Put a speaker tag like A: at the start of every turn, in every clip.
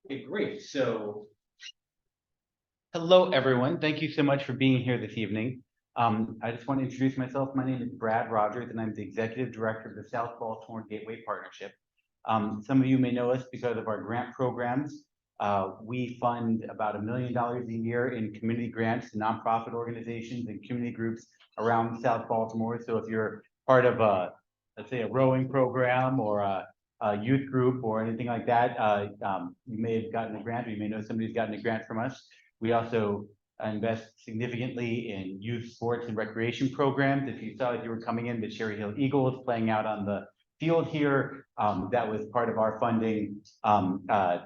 A: Okay, great. So, hello, everyone. Thank you so much for being here this evening. I just want to introduce myself. My name is Brad Rogers, and I'm the Executive Director of the South Baltimore Gateway Partnership. Some of you may know us because of our grant programs. We fund about $1 million a year in community grants to nonprofit organizations and community groups around South Baltimore. So if you're part of let's say a rowing program or a youth group or anything like that, you may have gotten a grant, or you may know somebody's gotten a grant from us. We also invest significantly in youth sports and recreation programs. If you saw as you were coming in, the Cherry Hill Eagles playing out on the field here, that was part of our funding.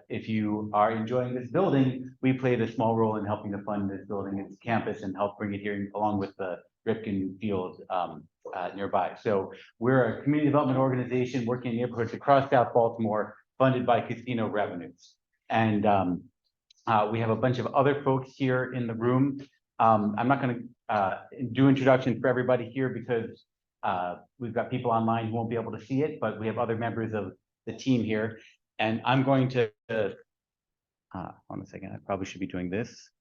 A: If you are enjoying this building, we played a small role in helping to fund this building, its campus, and help bring it here along with the Ripken Field nearby. So we're a community development organization working in neighborhoods across South Baltimore, funded by casino revenues. And we have a bunch of other folks here in the room. I'm not going to do introductions for everybody here because we've got people online who won't be able to see it, but we have other members of the team here. And I'm going to, hold on a second, I probably should be doing this.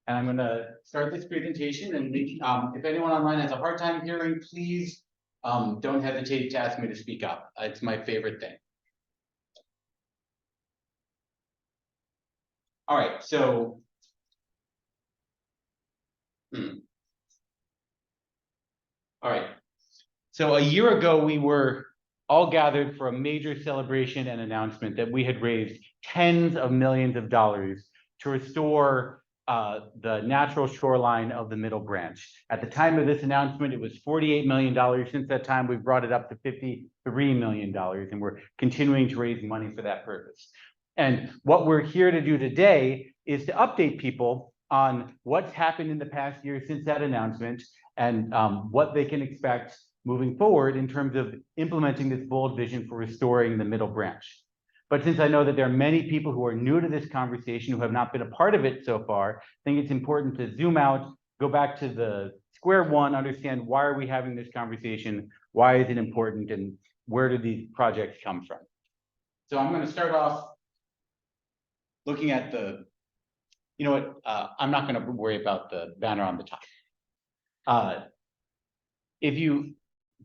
A: And I'm going to start this presentation, and if anyone online has a hard time hearing, please don't hesitate to ask me to speak up. It's my favorite thing. All right, so all right. So a year ago, we were all gathered for a major celebration and announcement that we had raised tens of millions of dollars to restore the natural shoreline of the Middle Branch. At the time of this announcement, it was $48 million. Since that time, we've brought it up to $53 million, and we're continuing to raise money for that purpose. And what we're here to do today is to update people on what's happened in the past year since that announcement, and what they can expect moving forward in terms of implementing this bold vision for restoring the Middle Branch. But since I know that there are many people who are new to this conversation who have not been a part of it so far, I think it's important to zoom out, go back to the square one, understand why are we having this conversation, why is it important, and where do these projects come from? So I'm going to start off looking at the, you know what, I'm not going to worry about the banner on the top. If you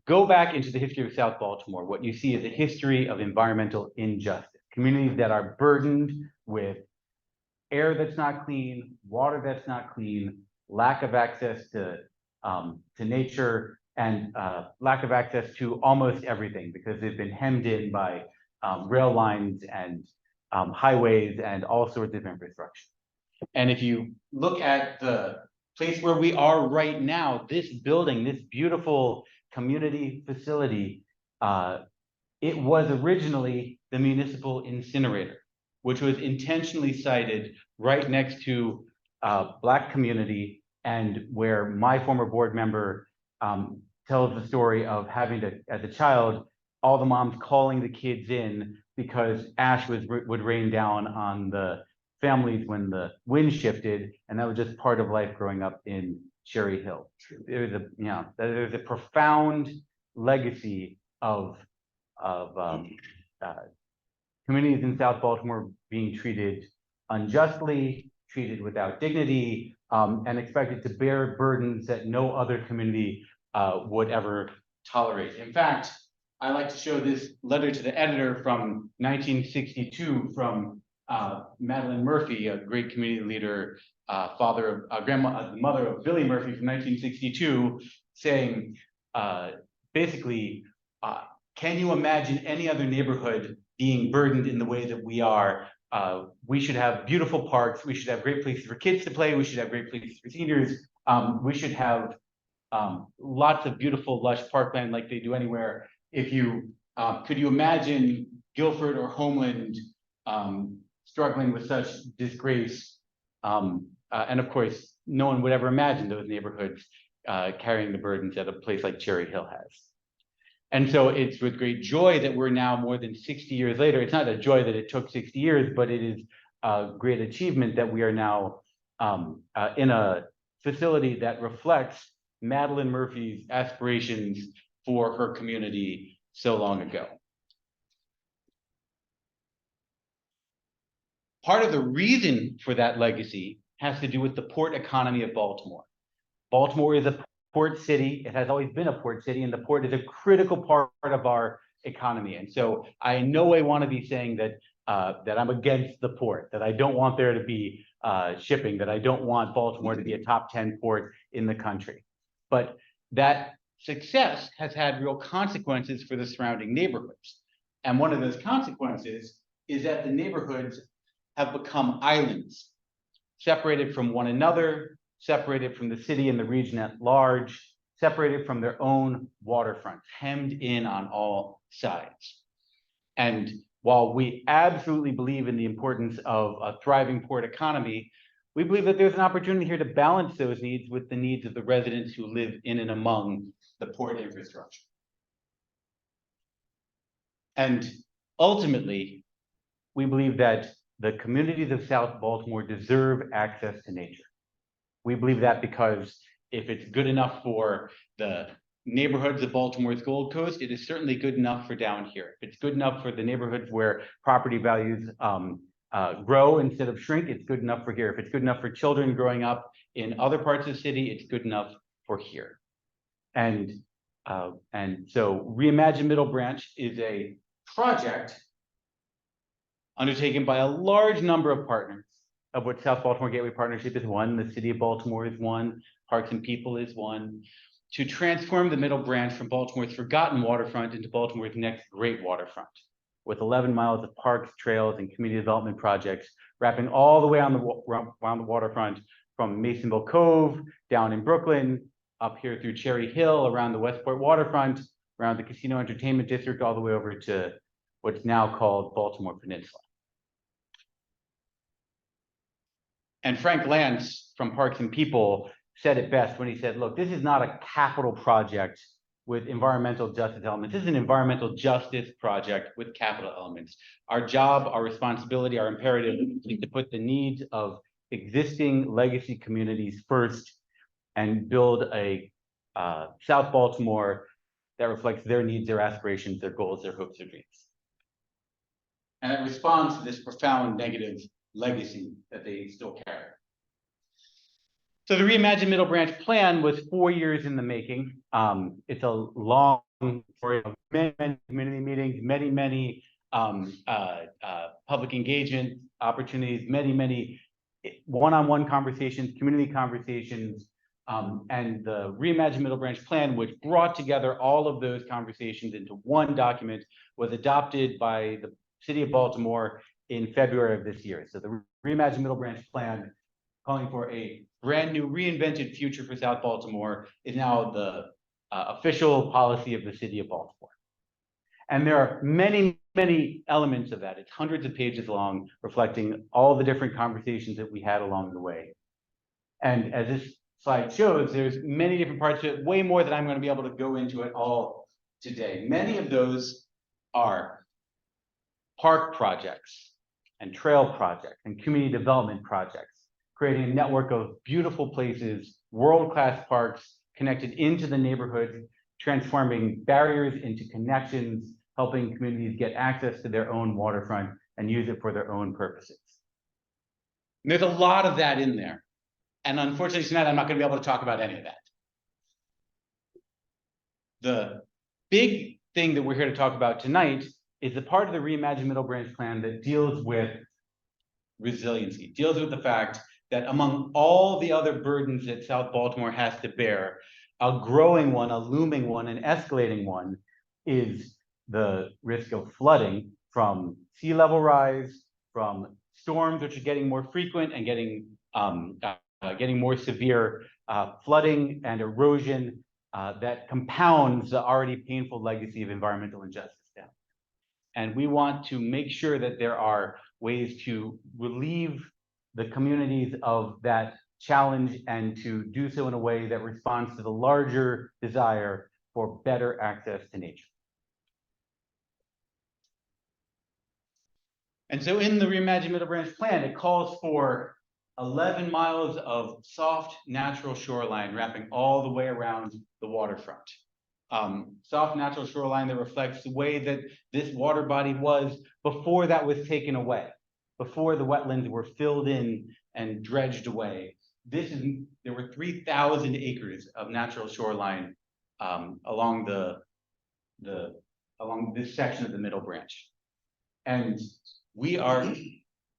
A: go back into the history of South Baltimore, what you see is a history of environmental injustice. Communities that are burdened with air that's not clean, water that's not clean, lack of access to nature, and lack of access to almost everything because they've been hemmed in by rail lines and highways and all sorts of infrastructure. And if you look at the place where we are right now, this building, this beautiful community facility, it was originally the municipal incinerator, which was intentionally sited right next to a Black community, and where my former board member tells the story of having to, as a child, all the moms calling the kids in because ash would rain down on the families when the wind shifted, and that was just part of life growing up in Cherry Hill. There's a profound legacy of communities in South Baltimore being treated unjustly, treated without dignity, and expected to bear burdens that no other community would ever tolerate. In fact, I like to show this letter to the editor from 1962 from Madeline Murphy, a great community leader, mother of Billy Murphy from 1962, saying basically, can you imagine any other neighborhood being burdened in the way that we are? We should have beautiful parks. We should have great places for kids to play. We should have great places for seniors. We should have lots of beautiful, lush parkland like they do anywhere. If you could you imagine Guilford or Homeland struggling with such disgrace? And of course, no one would ever imagine those neighborhoods carrying the burdens that a place like Cherry Hill has. And so it's with great joy that we're now more than 60 years later. It's not a joy that it took 60 years, but it is a great achievement that we are now in a facility that reflects Madeline Murphy's aspirations for her community so long ago. part of the reason for that legacy has to do with the port economy of Baltimore. Baltimore is a port city. It has always been a port city, and the port is a critical part of our economy. And so I in no way want to be saying that that I'm against the port, that I don't want there to be shipping, that I don't want Baltimore to be a top 10 port in the country. But that success has had real consequences for the surrounding neighborhoods. And one of those consequences is that the neighborhoods have become islands, separated from one another, separated from the city and the region at large, separated from their own waterfront, hemmed in on all sides. And while we absolutely believe in the importance of a thriving port economy, we believe that there's an opportunity here to balance those needs with the needs of the residents who live in and among the port infrastructure. And ultimately, we believe that the communities of South Baltimore deserve access to nature. We believe that because if it's good enough for the neighborhoods of Baltimore's Gold Coast, it is certainly good enough for down here. If it's good enough for the neighborhoods where property values grow instead of shrink, it's good enough for here. If it's good enough for children growing up in other parts of the city, it's good enough for here. And so Reimagine Middle Branch is a project undertaken by a large number of partners, of which South Baltimore Gateway Partnership is one, the City of Baltimore is one, Parks and People is one, to transform the Middle Branch from Baltimore's forgotten waterfront into Baltimore's next great waterfront, with 11 miles of parks, trails, and community development projects wrapping all the way around the waterfront from Masonville Cove, down in Brooklyn, up here through Cherry Hill, around the Westport waterfront, around the Casino Entertainment District, all the way over to what's now called Baltimore Peninsula. And Frank Lance from Parks and People said it best when he said, look, this is not a capital project with environmental justice elements. This is an environmental justice project with capital elements. Our job, our responsibility, our imperative is to put the needs of existing legacy communities first and build a South Baltimore that reflects their needs, their aspirations, their goals, their hopes, their dreams. And it responds to this profound negative legacy that they still carry. So the Reimagine Middle Branch plan was 4 years in the making. It's a long story of many community meetings, many public engagement opportunities, many one-on-one conversations, community conversations, and the Reimagine Middle Branch plan, which brought together all of those conversations into one document, was adopted by the City of Baltimore in February of this year. So the Reimagine Middle Branch plan, calling for a brand new reinvented future for South Baltimore, is now the official policy of the City of Baltimore. And there are many elements of that. It's hundreds of pages long, reflecting all the different conversations that we had along the way. And as this slide shows, there's many different parts to it, way more than I'm going to be able to go into it all today. Many of those are park projects and trail projects and community development projects, creating a network of beautiful places, world-class parks connected into the neighborhood, transforming barriers into connections, helping communities get access to their own waterfront and use it for their own purposes. And there's a lot of that in there. And unfortunately tonight, I'm not going to be able to talk about any of that. The big thing that we're here to talk about tonight is the part of the Reimagine Middle Branch plan that deals with resiliency, deals with the fact that among all the other burdens that South Baltimore has to bear, a growing one, a looming one, an escalating one is the risk of flooding from sea level rise, from storms which are getting more frequent and getting more severe, flooding and erosion that compounds the already painful legacy of environmental injustice down. And we want to make sure that there are ways to relieve the communities of that challenge and to do so in a way that responds to the larger desire for better access to nature. And so in the Reimagine Middle Branch plan, it calls for 11 miles of soft natural shoreline wrapping all the way around the waterfront. Soft natural shoreline that reflects the way that this water body was before that was taken away. before the wetlands were filled in and dredged away. There were 3,000 acres of natural shoreline along along this section of the Middle Branch. And we are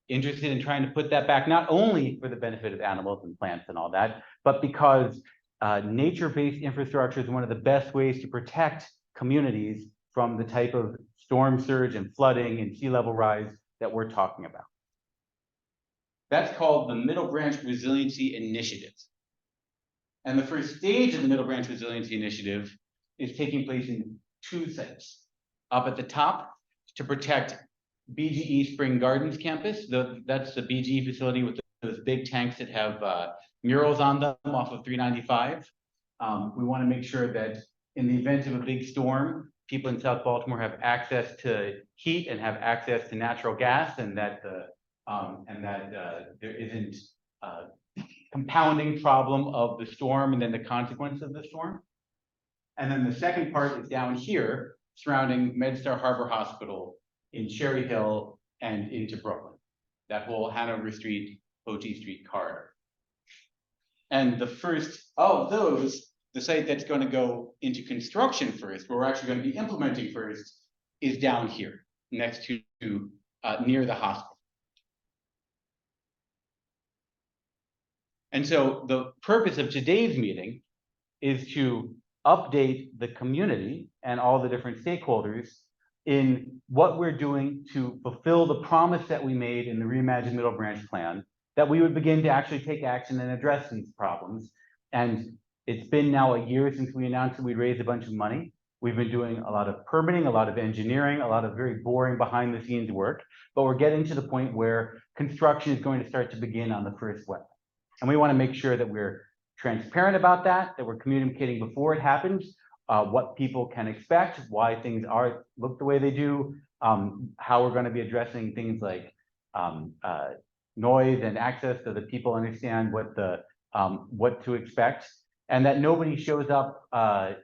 A: interested in trying to put that back, not only for the benefit of animals and plants and all that, but because nature-based infrastructure is one of the best ways to protect communities from the type of storm surge and flooding and sea level rise that we're talking about. That's called the Middle Branch Resiliency Initiative. And the first stage of the Middle Branch Resiliency Initiative is taking place in 2 sites. Up at the top, to protect BGE Spring Gardens campus. That's the BGE facility with those big tanks that have murals on them off of 395. We want to make sure that in the event of a big storm, people in South Baltimore have access to heat and have access to natural gas, and that there isn't a compounding problem of the storm and then the consequence of the storm. And then the second part is down here, surrounding MedStar Harbor Hospital in Cherry Hill and into Brooklyn, that whole Hanover Street, OT Street corridor. And the first of those, the site that's going to go into construction first, where we're actually going to be implementing first, is down here, next to near the hospital. And so the purpose of today's meeting is to update the community and all the different stakeholders in what we're doing to fulfill the promise that we made in the Reimagine Middle Branch plan, that we would begin to actually take action and address these problems. And it's been now a year since we announced that we raised a bunch of money. We've been doing a lot of permitting, a lot of engineering, a lot of very boring behind the scenes work, but we're getting to the point where construction is going to start to begin on the first wetland. And we want to make sure that we're transparent about that we're communicating before it happens, what people can expect, why things look the way they do, how we're going to be addressing things like noise and access so that people understand what to expect, and that nobody shows up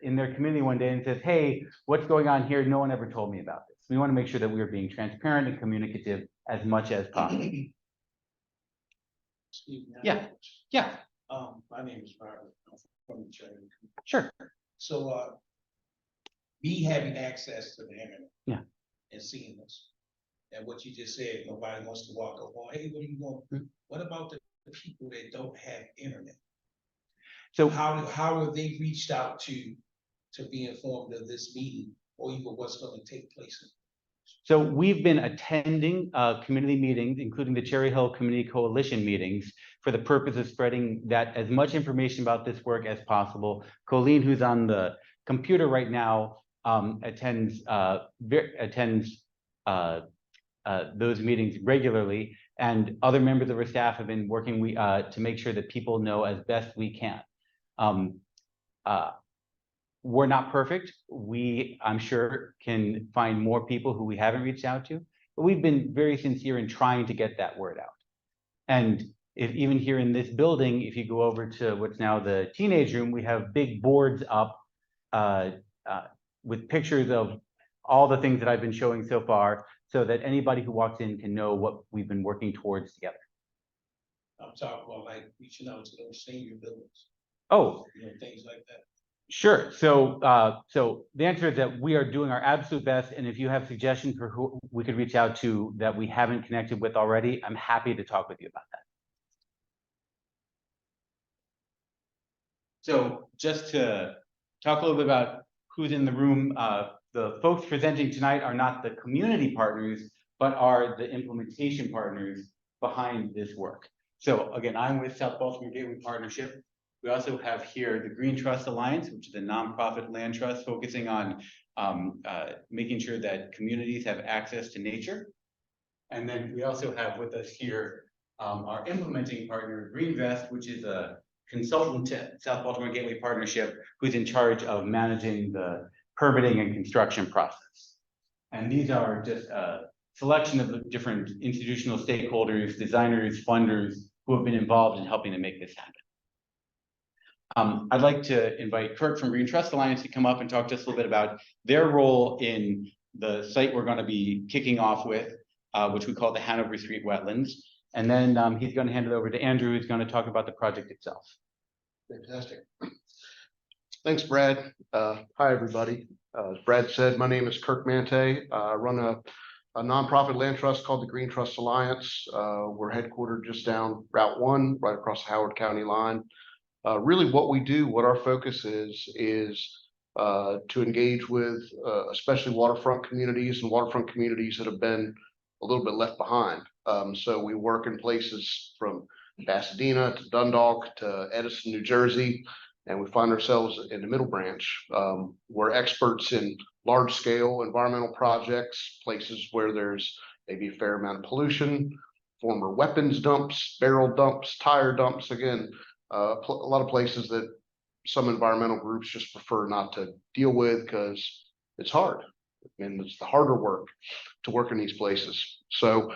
A: in their community one day and says, hey, what's going on here? No one ever told me about this. We want to make sure that we are being transparent and communicative as much as possible. Yeah.
B: My name is Robert. I'm from the Cherry.
A: Sure.
B: So, me having access to the internet, and seeing this, and what you just said, nobody wants to walk up on, hey, what are you going? What about the people that don't have internet? So how are they reached out to be informed of this meeting, or even what's going to take place?
A: So we've been attending community meetings, including the Cherry Hill Community Coalition meetings, for the purpose of spreading that as much information about this work as possible. Colleen, who's on the computer right now, attends those meetings regularly, and other members of our staff have been working to make sure that people know as best we can. We're not perfect. We, I'm sure, can find more people who we haven't reached out to, but we've been very sincere in trying to get that word out. And if even here in this building, if you go over to what's now the teenage room, we have big boards up with pictures of all the things that I've been showing so far, so that anybody who walks in can know what we've been working towards together.
B: I'm talking about like reaching out to those senior buildings.
A: Oh,
B: things like that.
A: Sure. So, so the answer is that we are doing our absolute best, and if you have suggestions for who we could reach out to that we haven't connected with already, I'm happy to talk with you about that. So, just to talk a little bit about who's in the room, the folks presenting tonight are not the community partners, but are the implementation partners behind this work. So, again, I'm with South Baltimore Gateway Partnership. We also have here the Green Trust Alliance, which is a nonprofit land trust focusing on making sure that communities have access to nature. And then we also have with us here our implementing partner, GreenVest, which is a consultant to South Baltimore Gateway Partnership, who's in charge of managing the permitting and construction process. And these are just a selection of the different institutional stakeholders, designers, funders who have been involved in helping to make this happen. I'd like to invite Kirk from Green Trust Alliance to come up and talk to us a little bit about their role in the site we're going to be kicking off with, which we call the Hanover Street Wetlands. And then he's going to hand it over to Andrew, who's going to talk about the project itself.
C: Fantastic. Thanks, Brad. Hi, everybody. As Brad said, my name is Kirk Mante. I run a nonprofit land trust called the Green Trust Alliance. We're headquartered just down Route 1, right across the Howard County line. Really what we do, what our focus is to engage with especially waterfront communities that have been a little bit left behind. So we work in places from Pasadena to Dundalk to Edison, New Jersey, and we find ourselves in the Middle Branch. We're experts in large scale environmental projects, places where there's maybe a fair amount of pollution, former weapons dumps, barrel dumps, tire dumps. Again, a lot of places that some environmental groups just prefer not to deal with because it's hard. And it's the harder work to work in these places. So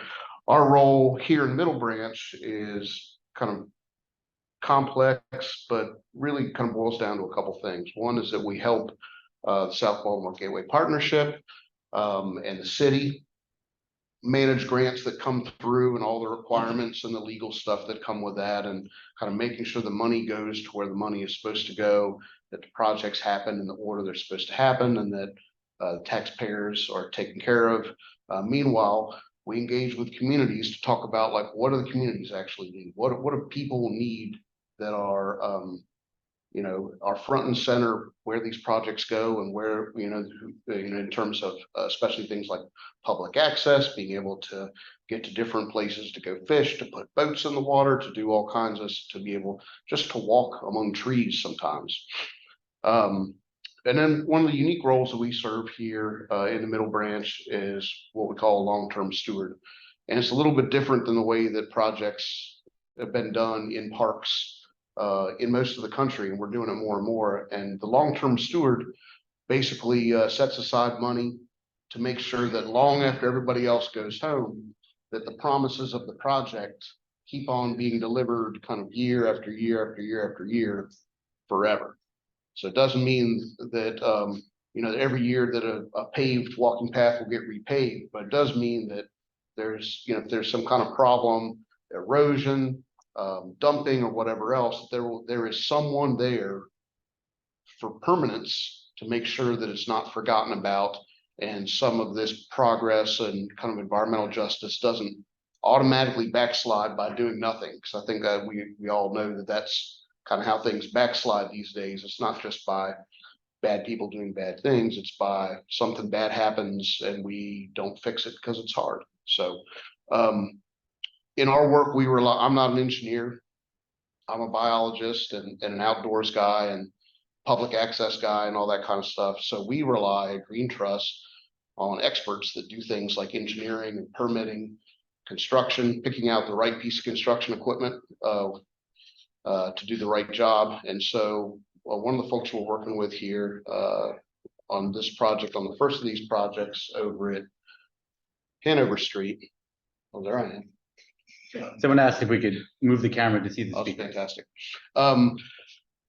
C: our role here in Middle Branch is kind of complex, but really kind of boils down to a couple things. One is that we help the South Baltimore Gateway Partnership and the city manage grants that come through and all the requirements and the legal stuff that come with that, and kind of making sure the money goes to where the money is supposed to go, that the projects happen in the order they're supposed to happen, and that taxpayers are taken care of. Meanwhile, we engage with communities to talk about, like, what do the communities actually need? What do people need that are are front and center where these projects go, and where, in terms of especially things like public access, being able to get to different places to go fish, to put boats in the water, to do all kinds of, to be able just to walk among trees sometimes. And then one of the unique roles that we serve here in the Middle Branch is what we call a long-term steward. And it's a little bit different than the way that projects have been done in parks in most of the country, and we're doing it more and more. And the long-term steward basically sets aside money to make sure that long after everybody else goes home, that the promises of the project keep on being delivered kind of year after year after year after year forever. So it doesn't mean that every year that a paved walking path will get repaved, but it does mean that there's, if there's some kind of problem, erosion, dumping, or whatever else, there is someone there for permanence to make sure that it's not forgotten about, and some of this progress and kind of environmental justice doesn't automatically backslide by doing nothing. Because I think that we all know that that's kind of how things backslide these days. It's not just by bad people doing bad things, it's by something bad happens and we don't fix it because it's hard. So in our work, we rely, I'm not an engineer, I'm a biologist and an outdoors guy and public access guy and all that kind of stuff. So we rely at Green Trust on experts that do things like engineering and permitting, construction, picking out the right piece of construction equipment to do the right job. And so one of the folks we're working with here on this project, on the first of these projects over at Hanover Street. Oh, there I am.
A: Someone asked if we could move the camera to see the speaker.
C: Fantastic.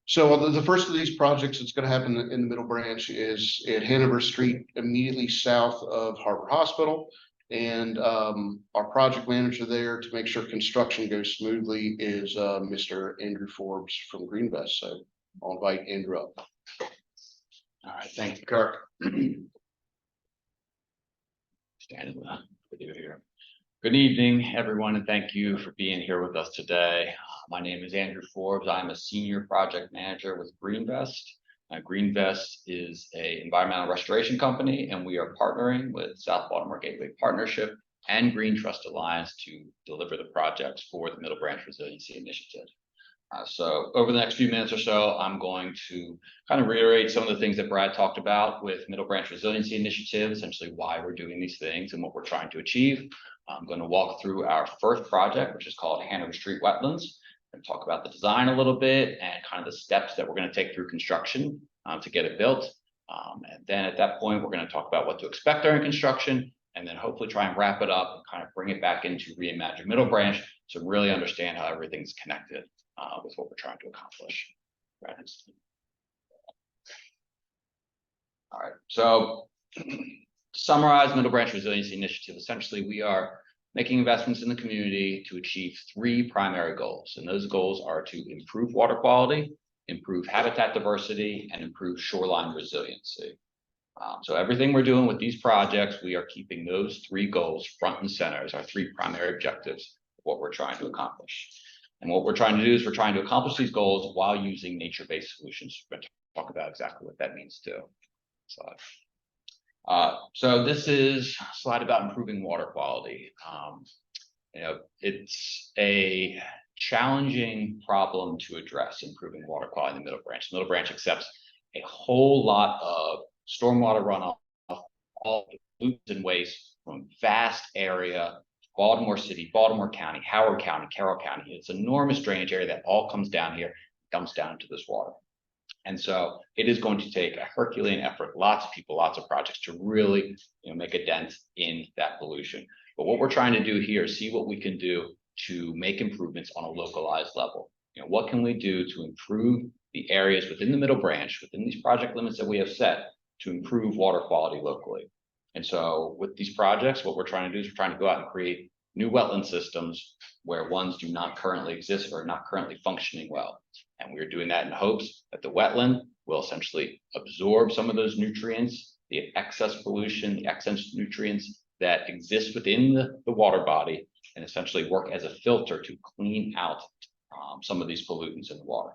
C: So the first of these projects that's going to happen in the Middle Branch is at Hanover Street, immediately south of Harbor Hospital. And our project manager there to make sure construction goes smoothly is Mr. Andrew Forbes from GreenVest. So I'll invite Andrew up.
D: All right, thank you, Kirk. Standing video here. Good evening, everyone, and thank you for being here with us today. My name is Andrew Forbes. I'm a senior project manager with GreenVest. GreenVest is an environmental restoration company, and we are partnering with South Baltimore Gateway Partnership and Green Trust Alliance to deliver the projects for the Middle Branch Resiliency Initiative. So over the next few minutes or so, I'm going to kind of reiterate some of the things that Brad talked about with Middle Branch Resiliency Initiative, essentially why we're doing these things and what we're trying to achieve. I'm going to walk through our first project, which is called Hanover Street Wetlands, and talk about the design a little bit and kind of the steps that we're going to take through construction to get it built. And then at that point, we're going to talk about what to expect during construction, and then hopefully try and wrap it up and kind of bring it back into Reimagine Middle Branch to really understand how everything's connected with what we're trying to accomplish. All right, so To summarize Middle Branch Resiliency Initiative, essentially we are making investments in the community to achieve 3 primary goals. And those goals are to improve water quality, improve habitat diversity, and improve shoreline resiliency. So everything we're doing with these projects, we are keeping those 3 goals front and center as our 3 primary objectives of what we're trying to accomplish. And what we're trying to do is we're trying to accomplish these goals while using nature-based solutions. We're going to talk about exactly what that means too. So this is a slide about improving water quality. It's a challenging problem to address, improving water quality in the Middle Branch. Middle Branch accepts a whole lot of stormwater runoff, all pollutants and waste from vast area, Baltimore City, Baltimore County, Howard County, Carroll County. It's an enormous drainage area that all comes down here, dumps down into this water. And so it is going to take a Herculean effort, lots of people, lots of projects to really make a dent in that pollution. But what we're trying to do here is see what we can do to make improvements on a localized level. What can we do to improve the areas within the Middle Branch, within these project limits that we have set, to improve water quality locally? And so with these projects, what we're trying to do is we're trying to go out and create new wetland systems where ones do not currently exist or are not currently functioning well. And we're doing that in hopes that the wetland will essentially absorb some of those nutrients, the excess pollution, the excess nutrients that exist within the water body, and essentially work as a filter to clean out some of these pollutants in the water.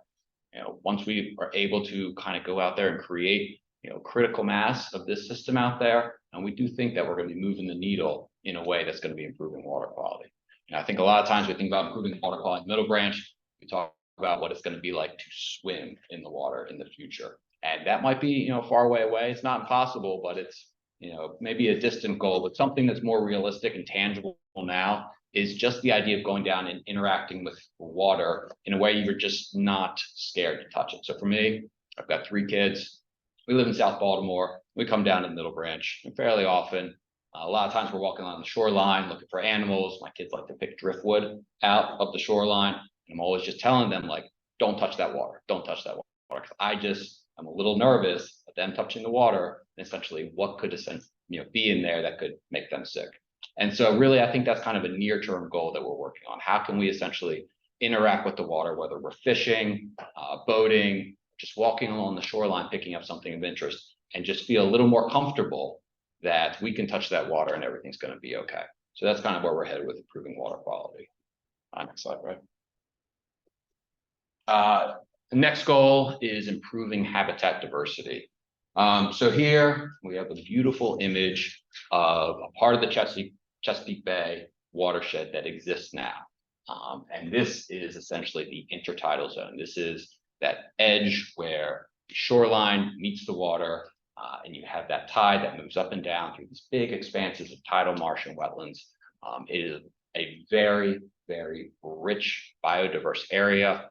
D: Once we are able to kind of go out there and create critical mass of this system out there, and we do think that we're going to be moving the needle in a way that's going to be improving water quality. And I think a lot of times we think about improving water quality in Middle Branch, we talk about what it's going to be like to swim in the water in the future. And that might be, far away. It's not impossible, but it's, maybe a distant goal. But something that's more realistic and tangible now is just the idea of going down and interacting with water in a way you're just not scared to touch it. So for me, I've got 3 kids. We live in South Baltimore. We come down to Middle Branch fairly often. A lot of times we're walking along the shoreline looking for animals. My kids like to pick driftwood out of the shoreline. And I'm always just telling them, like, don't touch that water. Don't touch that water. I'm a little nervous of them touching the water. And essentially, what could be in there that could make them sick? And so really, I think that's kind of a near-term goal that we're working on. How can we essentially interact with the water, whether we're fishing, boating, just walking along the shoreline, picking up something of interest, and just feel a little more comfortable that we can touch that water and everything's going to be okay. So that's kind of where we're headed with improving water quality. Next slide, right? The next goal is improving habitat diversity. So here we have a beautiful image of a part of the Chesapeake Bay watershed that exists now. And this is essentially the intertidal zone. This is that edge where the shoreline meets the water, and you have that tide that moves up and down through these big expanses of tidal marsh and wetlands. It is a very, very rich biodiverse area,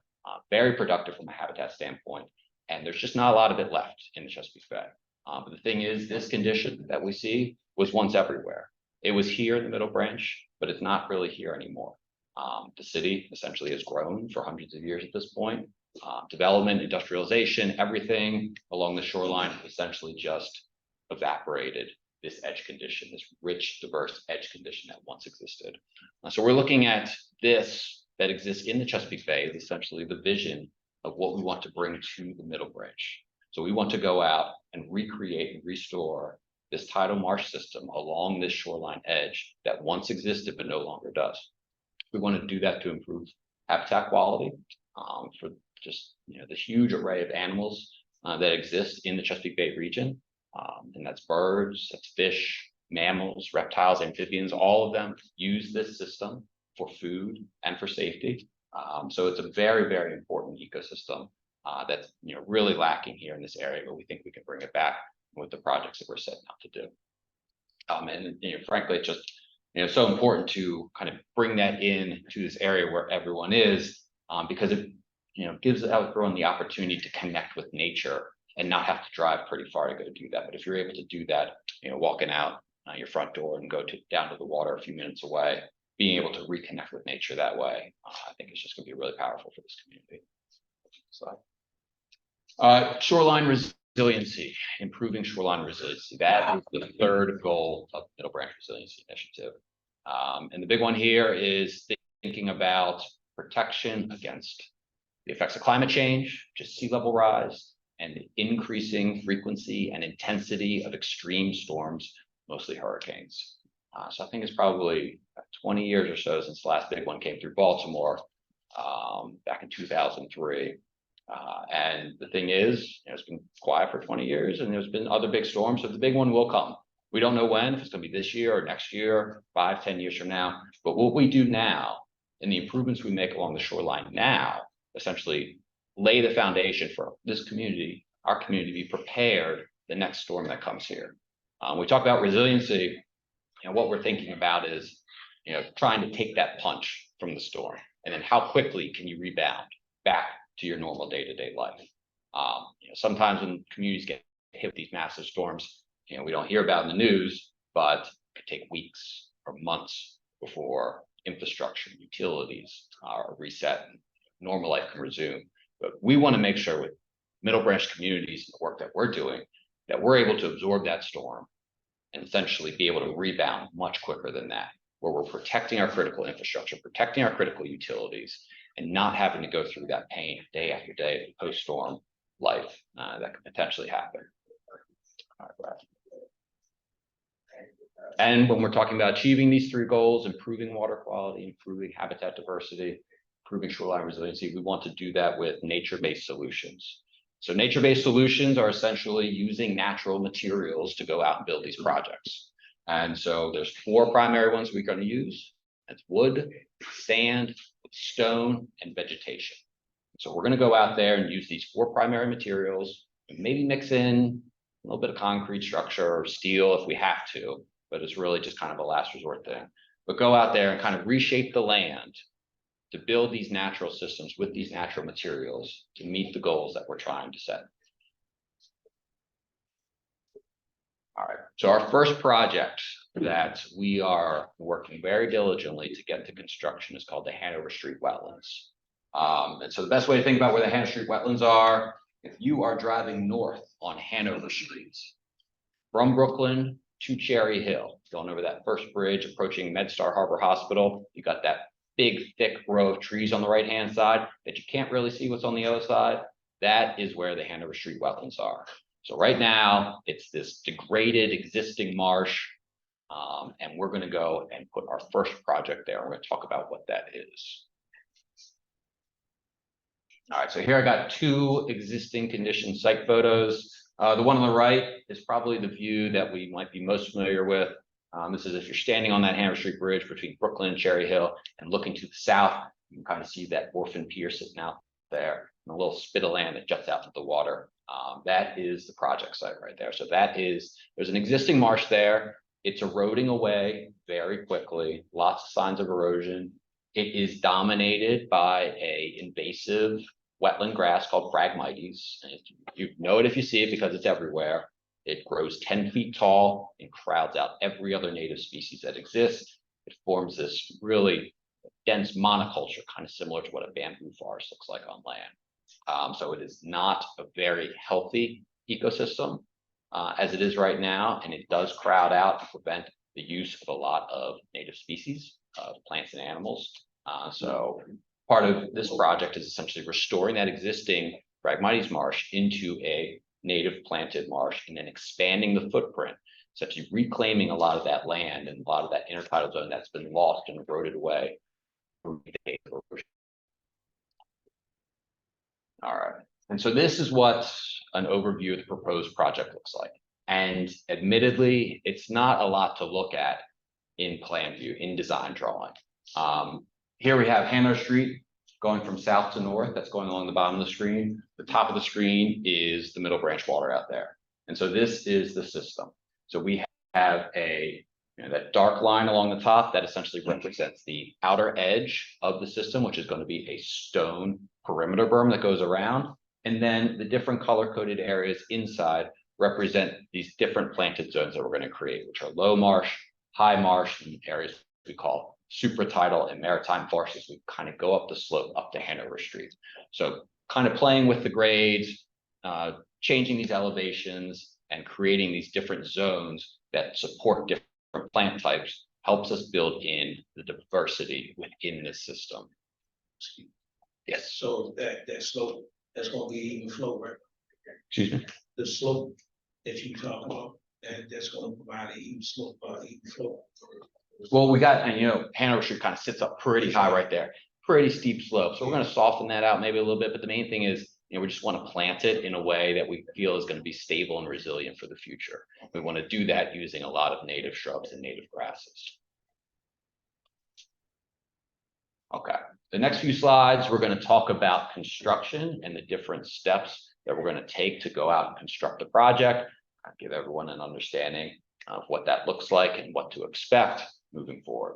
D: very productive from a habitat standpoint, and there's just not a lot of it left in the Chesapeake Bay. But the thing is, this condition that we see was once everywhere. It was here in the Middle Branch, but it's not really here anymore. The city essentially has grown for hundreds of years at this point. Development, industrialization, everything along the shoreline essentially just evaporated this edge condition, this rich, diverse edge condition that once existed. So we're looking at this that exists in the Chesapeake Bay, is essentially the vision of what we want to bring to the Middle Branch. So we want to go out and recreate and restore this tidal marsh system along this shoreline edge that once existed but no longer does. We want to do that to improve habitat quality for just the huge array of animals that exist in the Chesapeake Bay region. And that's birds, that's fish, mammals, reptiles, amphibians, all of them use this system for food and for safety. So it's a very, very important ecosystem that's really lacking here in this area, but we think we can bring it back with the projects that we're setting out to do. And frankly, it's just so important to kind of bring that in to this area where everyone is, because it gives everyone the opportunity to connect with nature and not have to drive pretty far to go do that. But if you're able to do that, walking out your front door and go down to the water a few minutes away, being able to reconnect with nature that way, I think it's just going to be really powerful for this community. So, shoreline resiliency, improving shoreline resiliency. That is the third goal of Middle Branch Resiliency Initiative. And the big one here is thinking about protection against the effects of climate change, just sea level rise, and the increasing frequency and intensity of extreme storms, mostly hurricanes. So I think it's probably 20 years or so since the last big one came through Baltimore, back in 2003. And the thing is, it's been quiet for 20 years and there's been other big storms, so the big one will come. We don't know when, if it's going to be this year or next year, 5, 10 years from now. But what we do now and the improvements we make along the shoreline now essentially lay the foundation for this community, our community, to be prepared the next storm that comes here. We talk about resiliency, and what we're thinking about is, trying to take that punch from the storm, and then how quickly can you rebound back to your normal day-to-day life. Sometimes when communities get hit with these massive storms, we don't hear about in the news, but it could take weeks or months before infrastructure, utilities are reset and normal life can resume. But we want to make sure with Middle Branch communities and the work that we're doing, that we're able to absorb that storm and essentially be able to rebound much quicker than that, where we're protecting our critical infrastructure, protecting our critical utilities, and not having to go through that pain day after day of post-storm life that could potentially happen. All right, Brad. And when we're talking about achieving these three goals, improving water quality, improving habitat diversity, improving shoreline resiliency, we want to do that with nature-based solutions. So nature-based solutions are essentially using natural materials to go out and build these projects. And so there's 4 primary ones we're going to use. That's wood, sand, stone, and vegetation. So we're going to go out there and use these 4 primary materials and maybe mix in a little bit of concrete structure or steel if we have to, but it's really just kind of a last resort thing. But go out there and kind of reshape the land to build these natural systems with these natural materials to meet the goals that we're trying to set. All right, so our first project that we are working very diligently to get to construction is called the Hanover Street Wetlands. And so the best way to think about where the Hanover Street Wetlands are, if you are driving north on Hanover Street from Brooklyn to Cherry Hill, going over that first bridge, approaching MedStar Harbor Hospital, you got that big, thick row of trees on the right-hand side that you can't really see what's on the other side. That is where the Hanover Street Wetlands are. So right now, it's this degraded existing marsh, and we're going to go and put our first project there. We're going to talk about what that is. All right, so here I got 2 existing condition site photos. The one on the right is probably the view that we might be most familiar with. This is if you're standing on that Hanover Street Bridge between Brooklyn and Cherry Hill and looking to the south, you can kind of see that Orphan Pier sitting out there and a little spit of land that juts out into the water. That is the project site right there. So that is, there's an existing marsh there. It's eroding away very quickly, lots of signs of erosion. It is dominated by a invasive wetland grass called Phragmites. You know it if you see it because it's everywhere. It grows 10 feet tall and crowds out every other native species that exists. It forms this really dense monoculture, kind of similar to what a bamboo forest looks like on land. So it is not a very healthy ecosystem as it is right now, and it does crowd out and prevent the use of a lot of native species of plants and animals. So part of this project is essentially restoring that existing Phragmites marsh into a native planted marsh and then expanding the footprint, essentially reclaiming a lot of that land and a lot of that intertidal zone that's been lost and eroded away. All right, and so this is what an overview of the proposed project looks like. And admittedly, it's not a lot to look at in plan view, in design drawing. Here we have Hanover Street going from south to north. That's going along the bottom of the screen. The top of the screen is the Middle Branch water out there. And so this is the system. So we have that dark line along the top that essentially represents the outer edge of the system, which is going to be a stone perimeter berm that goes around. And then the different color-coded areas inside represent these different planted zones that we're going to create, which are low marsh, high marsh, and areas we call supratidal and maritime forests. We kind of go up the slope up to Hanover Street. So kind of playing with the grades, changing these elevations and creating these different zones that support different plant types helps us build in the diversity within this system. Yes.
B: So that slope, that's gonna be even flow, right?
D: Excuse me.
B: The slope that you talk about, that's gonna provide an even slope, even flow.
D: Well, we got, and you know, Hanover Street kind of sits up pretty high right there, pretty steep slope. So we're going to soften that out maybe a little bit. But the main thing is, you know, we just want to plant it in a way that we feel is going to be stable and resilient for the future. We want to do that using a lot of native shrubs and native grasses. Okay, the next few slides, we're going to talk about construction and the different steps that we're going to take to go out and construct a project. I'll give everyone an understanding of what that looks like and what to expect moving forward.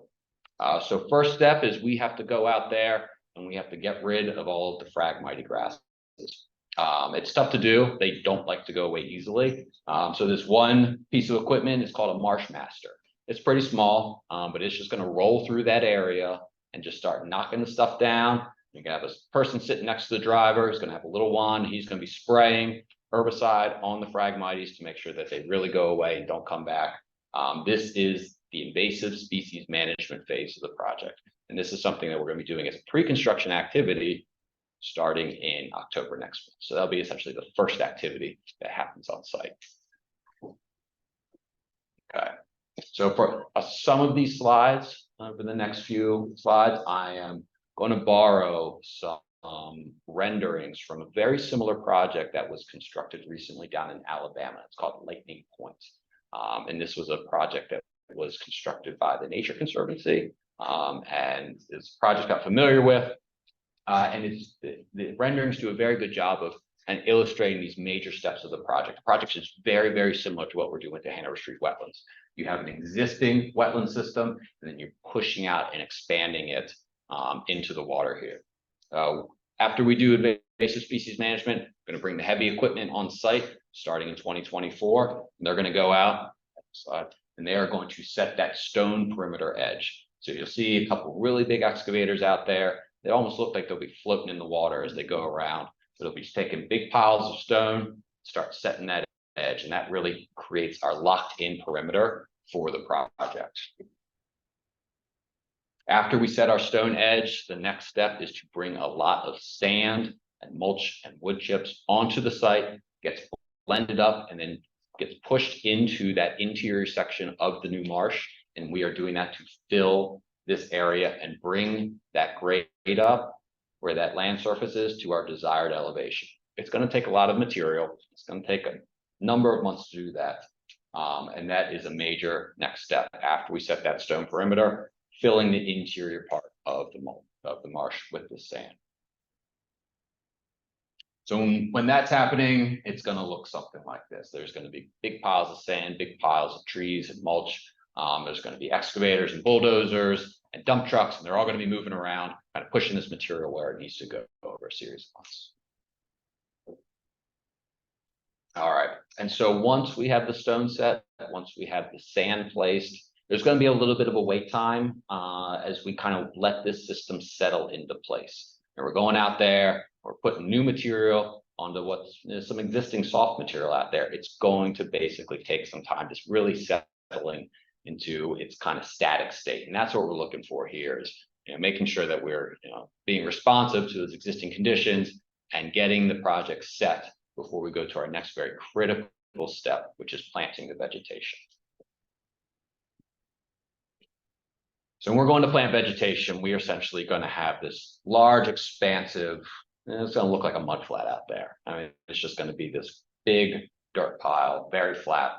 D: So first step is we have to go out there and we have to get rid of all of the Phragmite grasses. It's tough to do. They don't like to go away easily. So this one piece of equipment is called a Marsh Master. It's pretty small, but it's just going to roll through that area and just start knocking the stuff down. You're going to have a person sitting next to the driver. He's going to have a little wand. He's going to be spraying herbicide on the Phragmites to make sure that they really go away and don't come back. This is the invasive species management phase of the project. And this is something that we're going to be doing as a pre-construction activity starting in October next month. So that'll be essentially the first activity that happens on site. Okay, so for some of these slides, for the next few slides, I am going to borrow some renderings from a very similar project that was constructed recently down in Alabama. It's called Lightning Point. And this was a project that was constructed by the Nature Conservancy. And this project I'm familiar with. And it's the renderings do a very good job of illustrating these major steps of the project. The project is very, very similar to what we're doing with the Hanover Street Wetlands. You have an existing wetland system, and then you're pushing out and expanding it into the water here. After we do invasive species management, we're going to bring the heavy equipment on site starting in 2024. And they're going to go out and they are going to set that stone perimeter edge. So you'll see a couple really big excavators out there. They almost look like they'll be floating in the water as they go around. So they'll be just taking big piles of stone, start setting that edge, and that really creates our locked-in perimeter for the project. After we set our stone edge, the next step is to bring a lot of sand and mulch and wood chips onto the site, gets blended up, and then gets pushed into that interior section of the new marsh. And we are doing that to fill this area and bring that grade up where that land surface is to our desired elevation. It's going to take a lot of material. It's going to take a number of months to do that. And that is a major next step after we set that stone perimeter, filling the interior part of the marsh with the sand. So when that's happening, it's going to look something like this. There's going to be big piles of sand, big piles of trees and mulch. There's going to be excavators and bulldozers and dump trucks, and they're all going to be moving around, kind of pushing this material where it needs to go over a series of months. All right, and so once we have the stone set, once we have the sand placed, there's going to be a little bit of a wait time as we kind of let this system settle into place. And we're going out there, we're putting new material onto what's some existing soft material out there. It's going to basically take some time to really settling into its kind of static state. And that's what we're looking for here is, making sure that we're, being responsive to those existing conditions and getting the project set before we go to our next very critical step, which is planting the vegetation. So when we're going to plant vegetation, we are essentially going to have this large, expansive, it's going to look like a mud flat out there. I mean, it's just going to be this big dirt pile, very flat.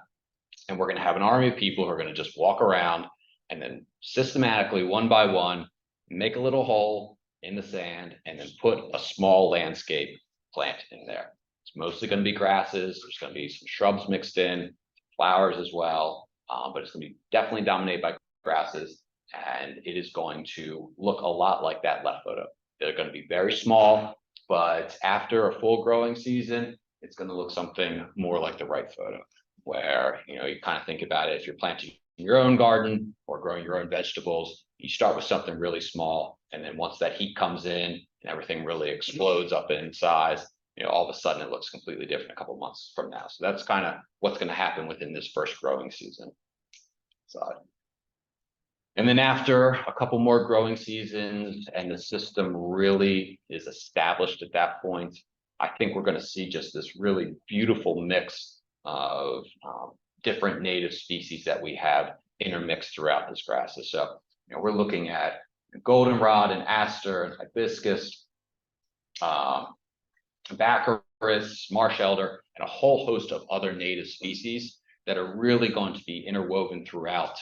D: And we're going to have an army of people who are going to just walk around and then systematically, one by one, make a little hole in the sand and then put a small landscape plant in there. It's mostly going to be grasses. There's going to be some shrubs mixed in, flowers as well, but it's going to be definitely dominated by grasses. And it is going to look a lot like that left photo. They're going to be very small, but after a full growing season, it's going to look something more like the right photo, where you kind of think about it. If you're planting your own garden or growing your own vegetables, you start with something really small, and then once that heat comes in and everything really explodes up in size, all of a sudden it looks completely different a couple months from now. So that's kind of what's going to happen within this first growing season. And then after a couple more growing seasons and the system really is established at that point, I think we're going to see just this really beautiful mix of different native species that we have intermixed throughout this grasses. So, we're looking at goldenrod and aster and hibiscus, baccharis, marsh elder, and a whole host of other native species that are really going to be interwoven throughout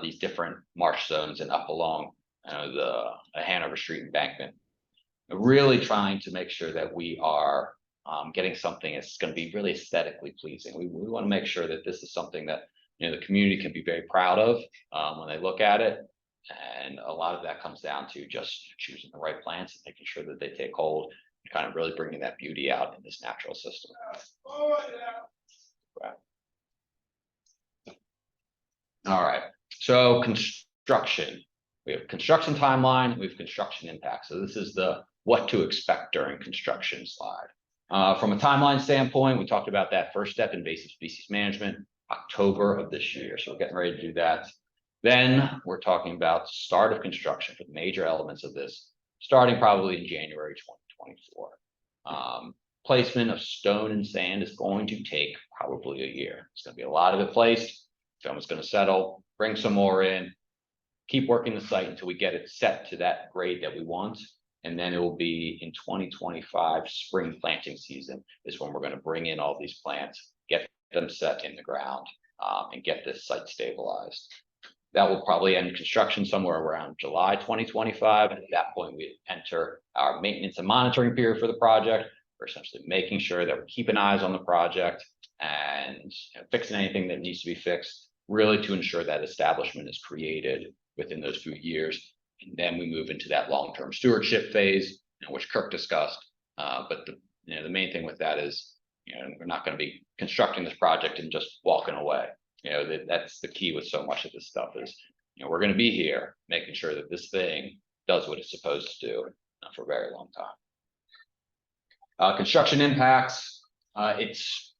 D: these different marsh zones and up along the Hanover Street embankment. Really trying to make sure that we are getting something that's going to be really aesthetically pleasing. We want to make sure that this is something that the community can be very proud of when they look at it. And a lot of that comes down to just choosing the right plants and making sure that they take hold and kind of really bringing that beauty out in this natural system. All right, so construction. We have construction timeline, we have construction impact. So this is the what to expect during construction slide. From a timeline standpoint, we talked about that first step, invasive species management, October of this year. So we're getting ready to do that. Then we're talking about start of construction for the major elements of this, starting probably in January 2024. Placement of stone and sand is going to take probably a year. It's going to be a lot of it placed. Stone is going to settle, bring some more in, keep working the site until we get it set to that grade that we want. And then it will be in 2025 spring planting season is when we're going to bring in all these plants, get them set in the ground, and get this site stabilized. That will probably end construction somewhere around July 2025. And at that point, we enter our maintenance and monitoring period for the project. We're essentially making sure that we're keeping eyes on the project and fixing anything that needs to be fixed, really to ensure that establishment is created within those few years. And then we move into that long-term stewardship phase, which Kirk discussed. But the main thing with that is, we're not going to be constructing this project and just walking away. That's the key with so much of this stuff is, we're going to be here making sure that this thing does what it's supposed to do for a very long time. Construction impacts, it's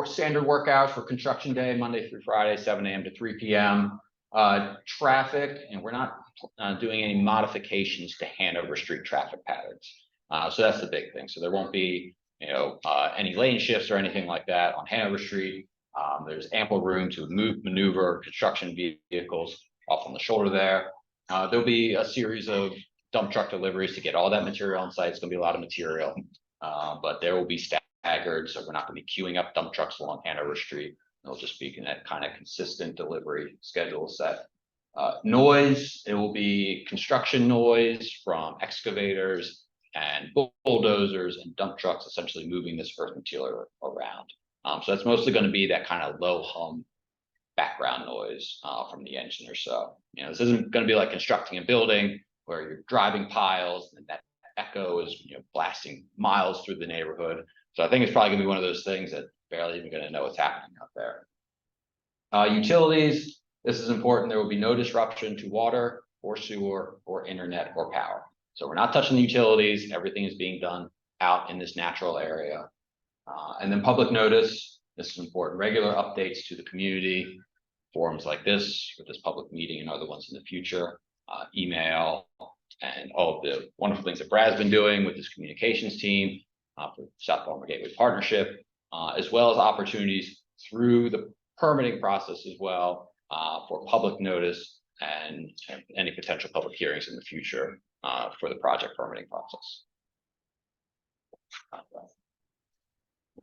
D: standard work hours for construction day, Monday through Friday, 7 a.m. to 3 p.m. Traffic, and we're not doing any modifications to Hanover Street traffic patterns. So that's the big thing. So there won't be, any lane shifts or anything like that on Hanover Street. There's ample room to maneuver construction vehicles off on the shoulder there. There'll be a series of dump truck deliveries to get all that material on site. It's going to be a lot of material, but there will be staggered. So we're not going to be queuing up dump trucks along Hanover Street. It'll just be that kind of consistent delivery schedule set. Noise, it will be construction noise from excavators and bulldozers and dump trucks essentially moving this earth material around. So that's mostly going to be that kind of low hum background noise from the engine or so. This isn't going to be like constructing a building where you're driving piles and that echo is blasting miles through the neighborhood. So I think it's probably going to be one of those things that barely even going to know what's happening out there. Utilities, this is important. There will be no disruption to water or sewer or internet or power. So we're not touching the utilities. Everything is being done out in this natural area. And then public notice, this is important. Regular updates to the community, forums like this, with this public meeting and other ones in the future, email, and all of the wonderful things that Brad's been doing with his communications team for South Baltimore Gateway Partnership, as well as opportunities through the permitting process as well for public notice and any potential public hearings in the future for the project permitting process.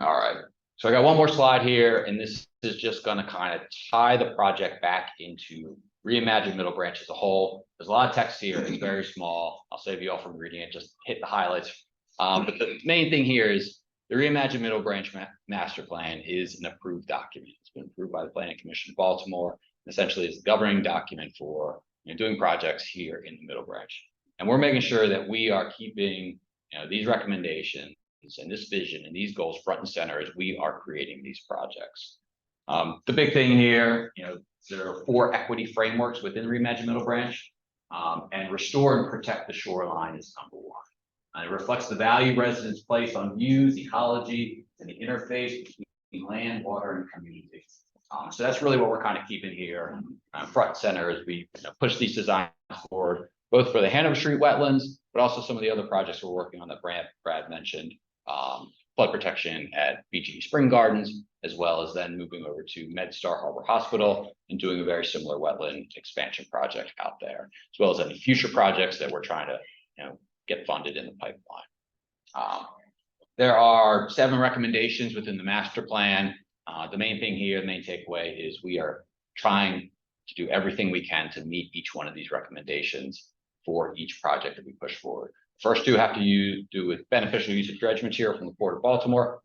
D: All right, so I got one more slide here, and this is just going to kind of tie the project back into Reimagine Middle Branch as a whole. There's a lot of text here. It's very small. I'll save you all from reading it. Just hit the highlights. But the main thing here is the Reimagine Middle Branch Master Plan is an approved document. It's been approved by the Planning Commission of Baltimore. Essentially, it's a governing document for doing projects here in the Middle Branch. And we're making sure that we are keeping these recommendations and this vision and these goals front and center as we are creating these projects. The big thing here, there are 4 equity frameworks within Reimagine Middle Branch, and restore and protect the shoreline is number 1. It reflects the value residents place on views, ecology, and the interface between land, water, and community. So that's really what we're kind of keeping here front and center as we push these designs forward, both for the Hanover Street wetlands, but also some of the other projects we're working on that Brad mentioned, flood protection at BG Spring Gardens, as well as then moving over to MedStar Harbor Hospital and doing a very similar wetland expansion project out there, as well as any future projects that we're trying to get funded in the pipeline. There are 7 recommendations within the master plan. The main thing here, the main takeaway is we are trying to do everything we can to meet each one of these recommendations for each project that we push forward. First 2 have to do with beneficial use of dredge material from the Port of Baltimore.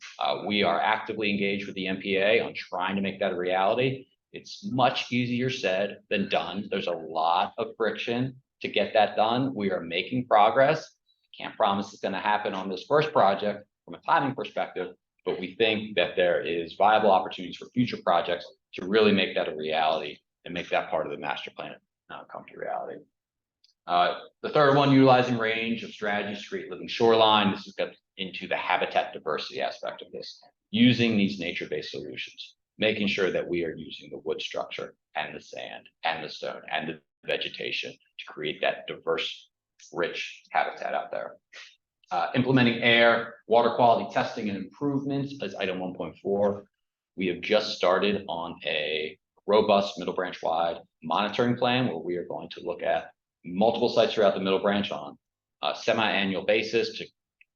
D: We are actively engaged with the MPA on trying to make that a reality. It's much easier said than done. There's a lot of friction to get that done. We are making progress. I can't promise it's going to happen on this first project from a timing perspective, but we think that there is viable opportunities for future projects to really make that a reality and make that part of the master plan come to reality. The third one, utilizing range of strategies to create living shoreline. This is got into the habitat diversity aspect of this, using these nature-based solutions, making sure that we are using the wood structure and the sand and the stone and the vegetation to create that diverse, rich habitat out there. Implementing air, water quality testing and improvements as item 1.4. We have just started on a robust Middle Branch wide monitoring plan where we are going to look at multiple sites throughout the Middle Branch on a semi-annual basis to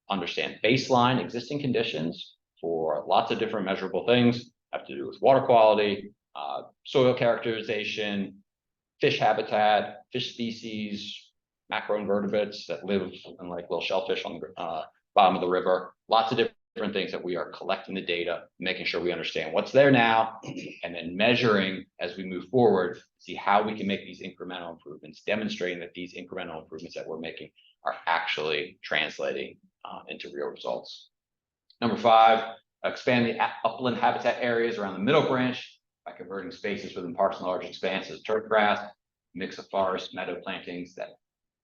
D: understand baseline existing conditions for lots of different measurable things, have to do with water quality, soil characterization, fish habitat, fish species, macroinvertebrates that live in like little shellfish on the bottom of the river, lots of different things that we are collecting the data, making sure we understand what's there now, and then measuring as we move forward, see how we can make these incremental improvements, demonstrating that these incremental improvements that we're making are actually translating into real results. Number 5, expand the upland habitat areas around the Middle Branch by converting spaces within parks and large expanses of turf grass, mix of forest, meadow plantings that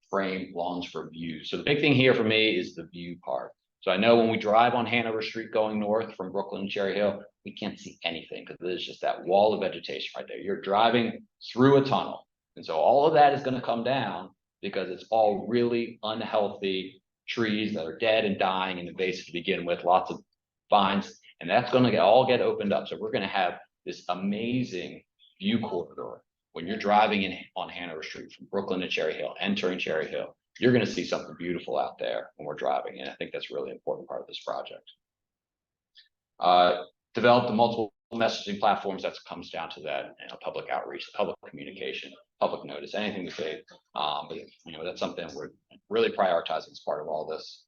D: frame lawns for views. So the big thing here for me is the view part. So I know when we drive on Hanover Street going north from Brooklyn and Cherry Hill, we can't see anything because there's just that wall of vegetation right there. You're driving through a tunnel. And so all of that is going to come down because it's all really unhealthy trees that are dead and dying in the base to begin with, lots of vines, and that's going to all get opened up. So we're going to have this amazing view corridor. When you're driving in on Hanover Street from Brooklyn to Cherry Hill, entering Cherry Hill, you're going to see something beautiful out there when we're driving. And I think that's a really important part of this project. Develop the multiple messaging platforms. That comes down to that, public outreach, public communication, public notice, anything to say. But that's something we're really prioritizing as part of all this.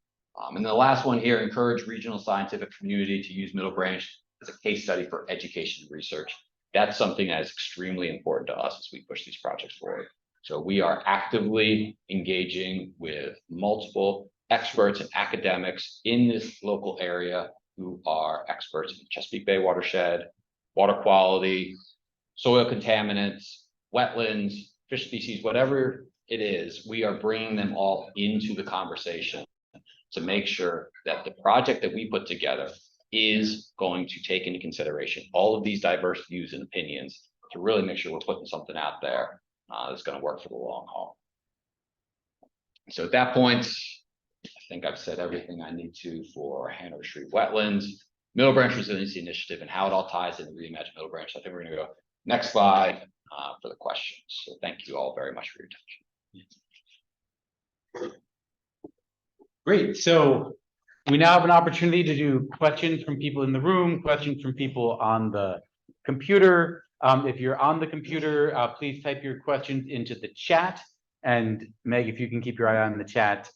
D: And the last one here, encourage regional scientific community to use Middle Branch as a case study for education and research. That's something that is extremely important to us as we push these projects forward. So we are actively engaging with multiple experts and academics in this local area who are experts in the Chesapeake Bay watershed, water quality, soil contaminants, wetlands, fish species, whatever it is, we are bringing them all into the conversation to make sure that the project that we put together is going to take into consideration all of these diverse views and opinions to really make sure we're putting something out there that's going to work for the long haul. So at that point, I think I've said everything I need to for Hanover Street Wetlands, Middle Branch Resiliency Initiative, and how it all ties into Reimagine Middle Branch. I think we're going to go next slide for the questions. So thank you all very much for your attention.
A: Great. So we now have an opportunity to do questions from people in the room, questions from people on the computer. If you're on the computer, please type your questions into the chat. And Meg, if you can keep your eye on the chat,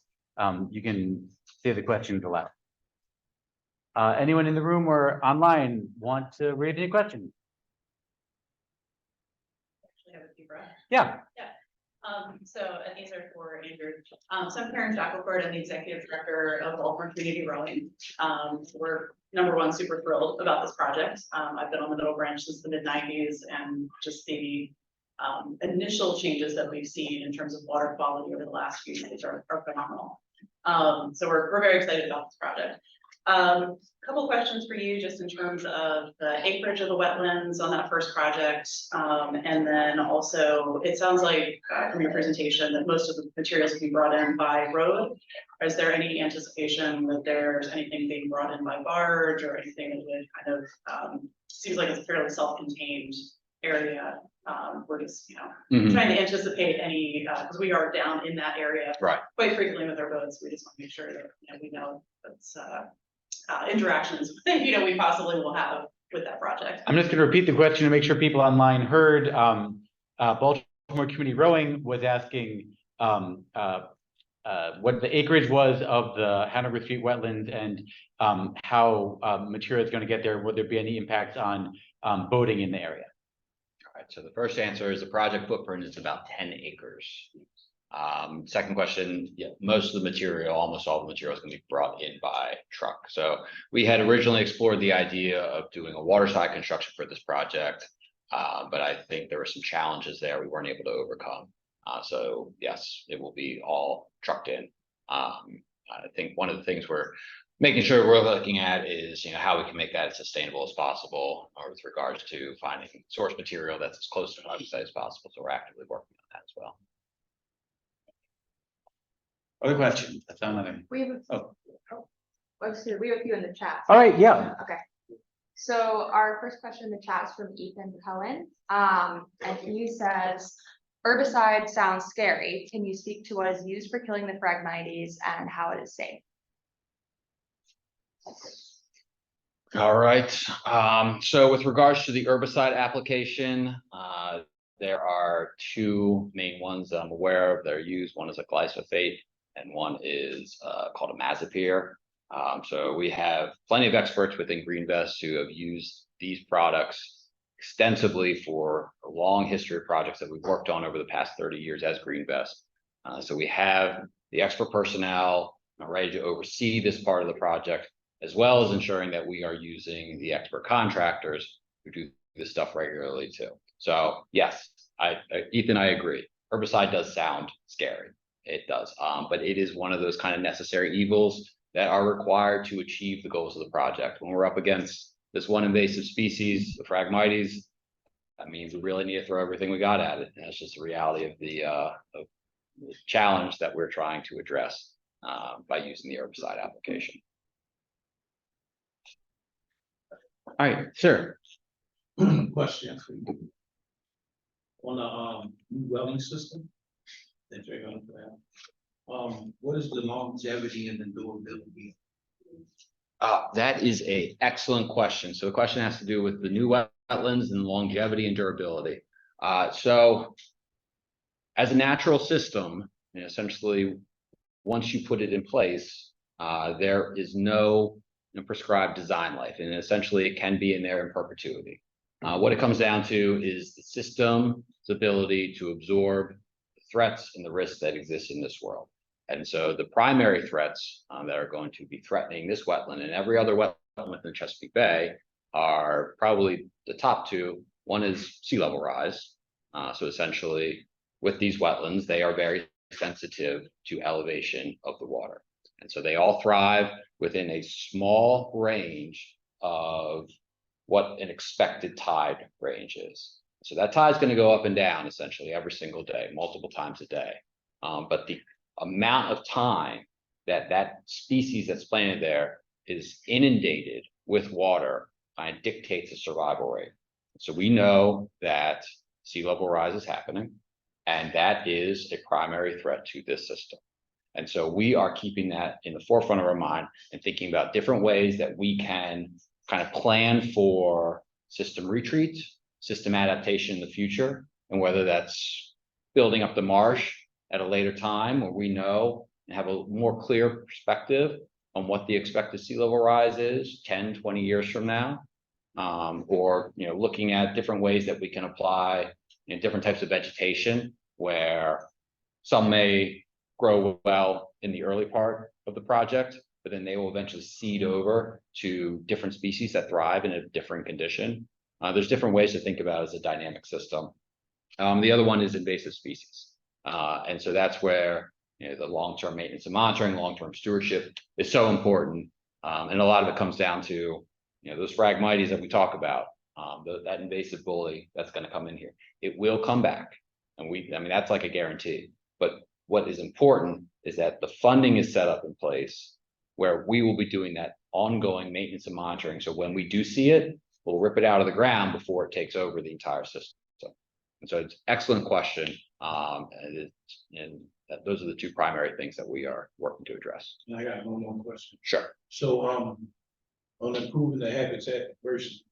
A: you can say the questions aloud. Anyone in the room or online want to raise any questions?
E: Actually have a few, Brad.
A: Yeah.
E: And these are for Andrew. So I'm Karen Shackelford. I'm the executive director of Baltimore Community Rowing. We're number one, super thrilled about this project. I've been on the Middle Branch since the mid-90s, and just the initial changes that we've seen in terms of water quality over the last few years are phenomenal. So we're very excited about this project. Couple questions for you, just in terms of the acreage of the wetlands on that first project. And then also, it sounds like from your presentation that most of the materials will be brought in by road. Is there any anticipation that there's anything being brought in by barge or anything that would kind of, seems like it's a fairly self-contained area. We're just, trying to anticipate any, because we are down in that area
D: Right.
E: quite frequently with our boats. We just want to make sure that, we know that's, interactions, we possibly will have with that project.
A: I'm just gonna repeat the question to make sure people online heard. Baltimore Community Rowing was asking what the acreage was of the Hanover Street Wetlands and how material is gonna get there. Would there be any impacts on boating in the area?
D: All right, so the first answer is the project footprint is about 10 acres. Second question, yeah, most of the material, almost all the material is going to be brought in by truck. So we had originally explored the idea of doing a waterside construction for this project, but I think there were some challenges there we weren't able to overcome. So yes, it will be all trucked in. I think one of the things we're making sure we're looking at is, how we can make that as sustainable as possible, or with regards to finding source material that's as close to the website as possible. So we're actively working on that as well.
A: Other questions? That's another.
F: We have, we have a few in the chat.
A: All right, yeah.
F: Okay. So our first question in the chat is from Ethan Cohen. And he says, herbicide sounds scary. Can you speak to what is used for killing the Phragmites and how it is safe?
D: All right, so with regards to the herbicide application, there are two main ones that I'm aware of that are used. One is a glyphosate and one is called a mazapir. So we have plenty of experts within GreenVest who have used these products extensively for a long history of projects that we've worked on over the past 30 years as GreenVest. So we have the expert personnel ready to oversee this part of the project, as well as ensuring that we are using the expert contractors who do this stuff regularly too. So yes, Ethan, I agree. Herbicide does sound scary. It does, but it is one of those kind of necessary evils that are required to achieve the goals of the project. When we're up against this one invasive species, the Phragmites, that means we really need to throw everything we got at it. And that's just the reality of the challenge that we're trying to address by using the herbicide application.
A: All right, sir.
B: Question for you. On the new welding system that you're going to have, what is the longevity and the durability?
D: That is an excellent question. So the question has to do with the new wetlands and longevity and durability. So as a natural system, essentially, once you put it in place, there is no prescribed design life, and essentially it can be in there in perpetuity. What it comes down to is the system's ability to absorb the threats and the risks that exist in this world. And so the primary threats that are going to be threatening this wetland and every other wetland within Chesapeake Bay are probably the top two. One is sea level rise. So essentially, with these wetlands, they are very sensitive to elevation of the water. And so they all thrive within a small range of what an expected tide range is. So that tide is going to go up and down essentially every single day, multiple times a day. But the amount of time that that species that's planted there is inundated with water kind of dictates the survival rate. So we know that sea level rise is happening, and that is a primary threat to this system. And so we are keeping that in the forefront of our mind and thinking about different ways that we can kind of plan for system retreat, system adaptation in the future, and whether that's building up the marsh at a later time where we know and have a more clear perspective on what the expected sea level rise is 10, 20 years from now, or looking at different ways that we can apply different types of vegetation where some may grow well in the early part of the project, but then they will eventually seed over to different species that thrive in a different condition. There's different ways to think about it as a dynamic system. The other one is invasive species. And so that's where the long-term maintenance and monitoring, long-term stewardship is so important. And a lot of it comes down to, those Phragmites that we talk about, that invasive bully that's going to come in here. It will come back. And that's like a guarantee. But what is important is that the funding is set up in place where we will be doing that ongoing maintenance and monitoring. So when we do see it, we'll rip it out of the ground before it takes over the entire system. And so it's an excellent question. Those are the two primary things that we are working to address.
B: And I got one more question.
D: Sure.
B: So, on improving the habitat diversity,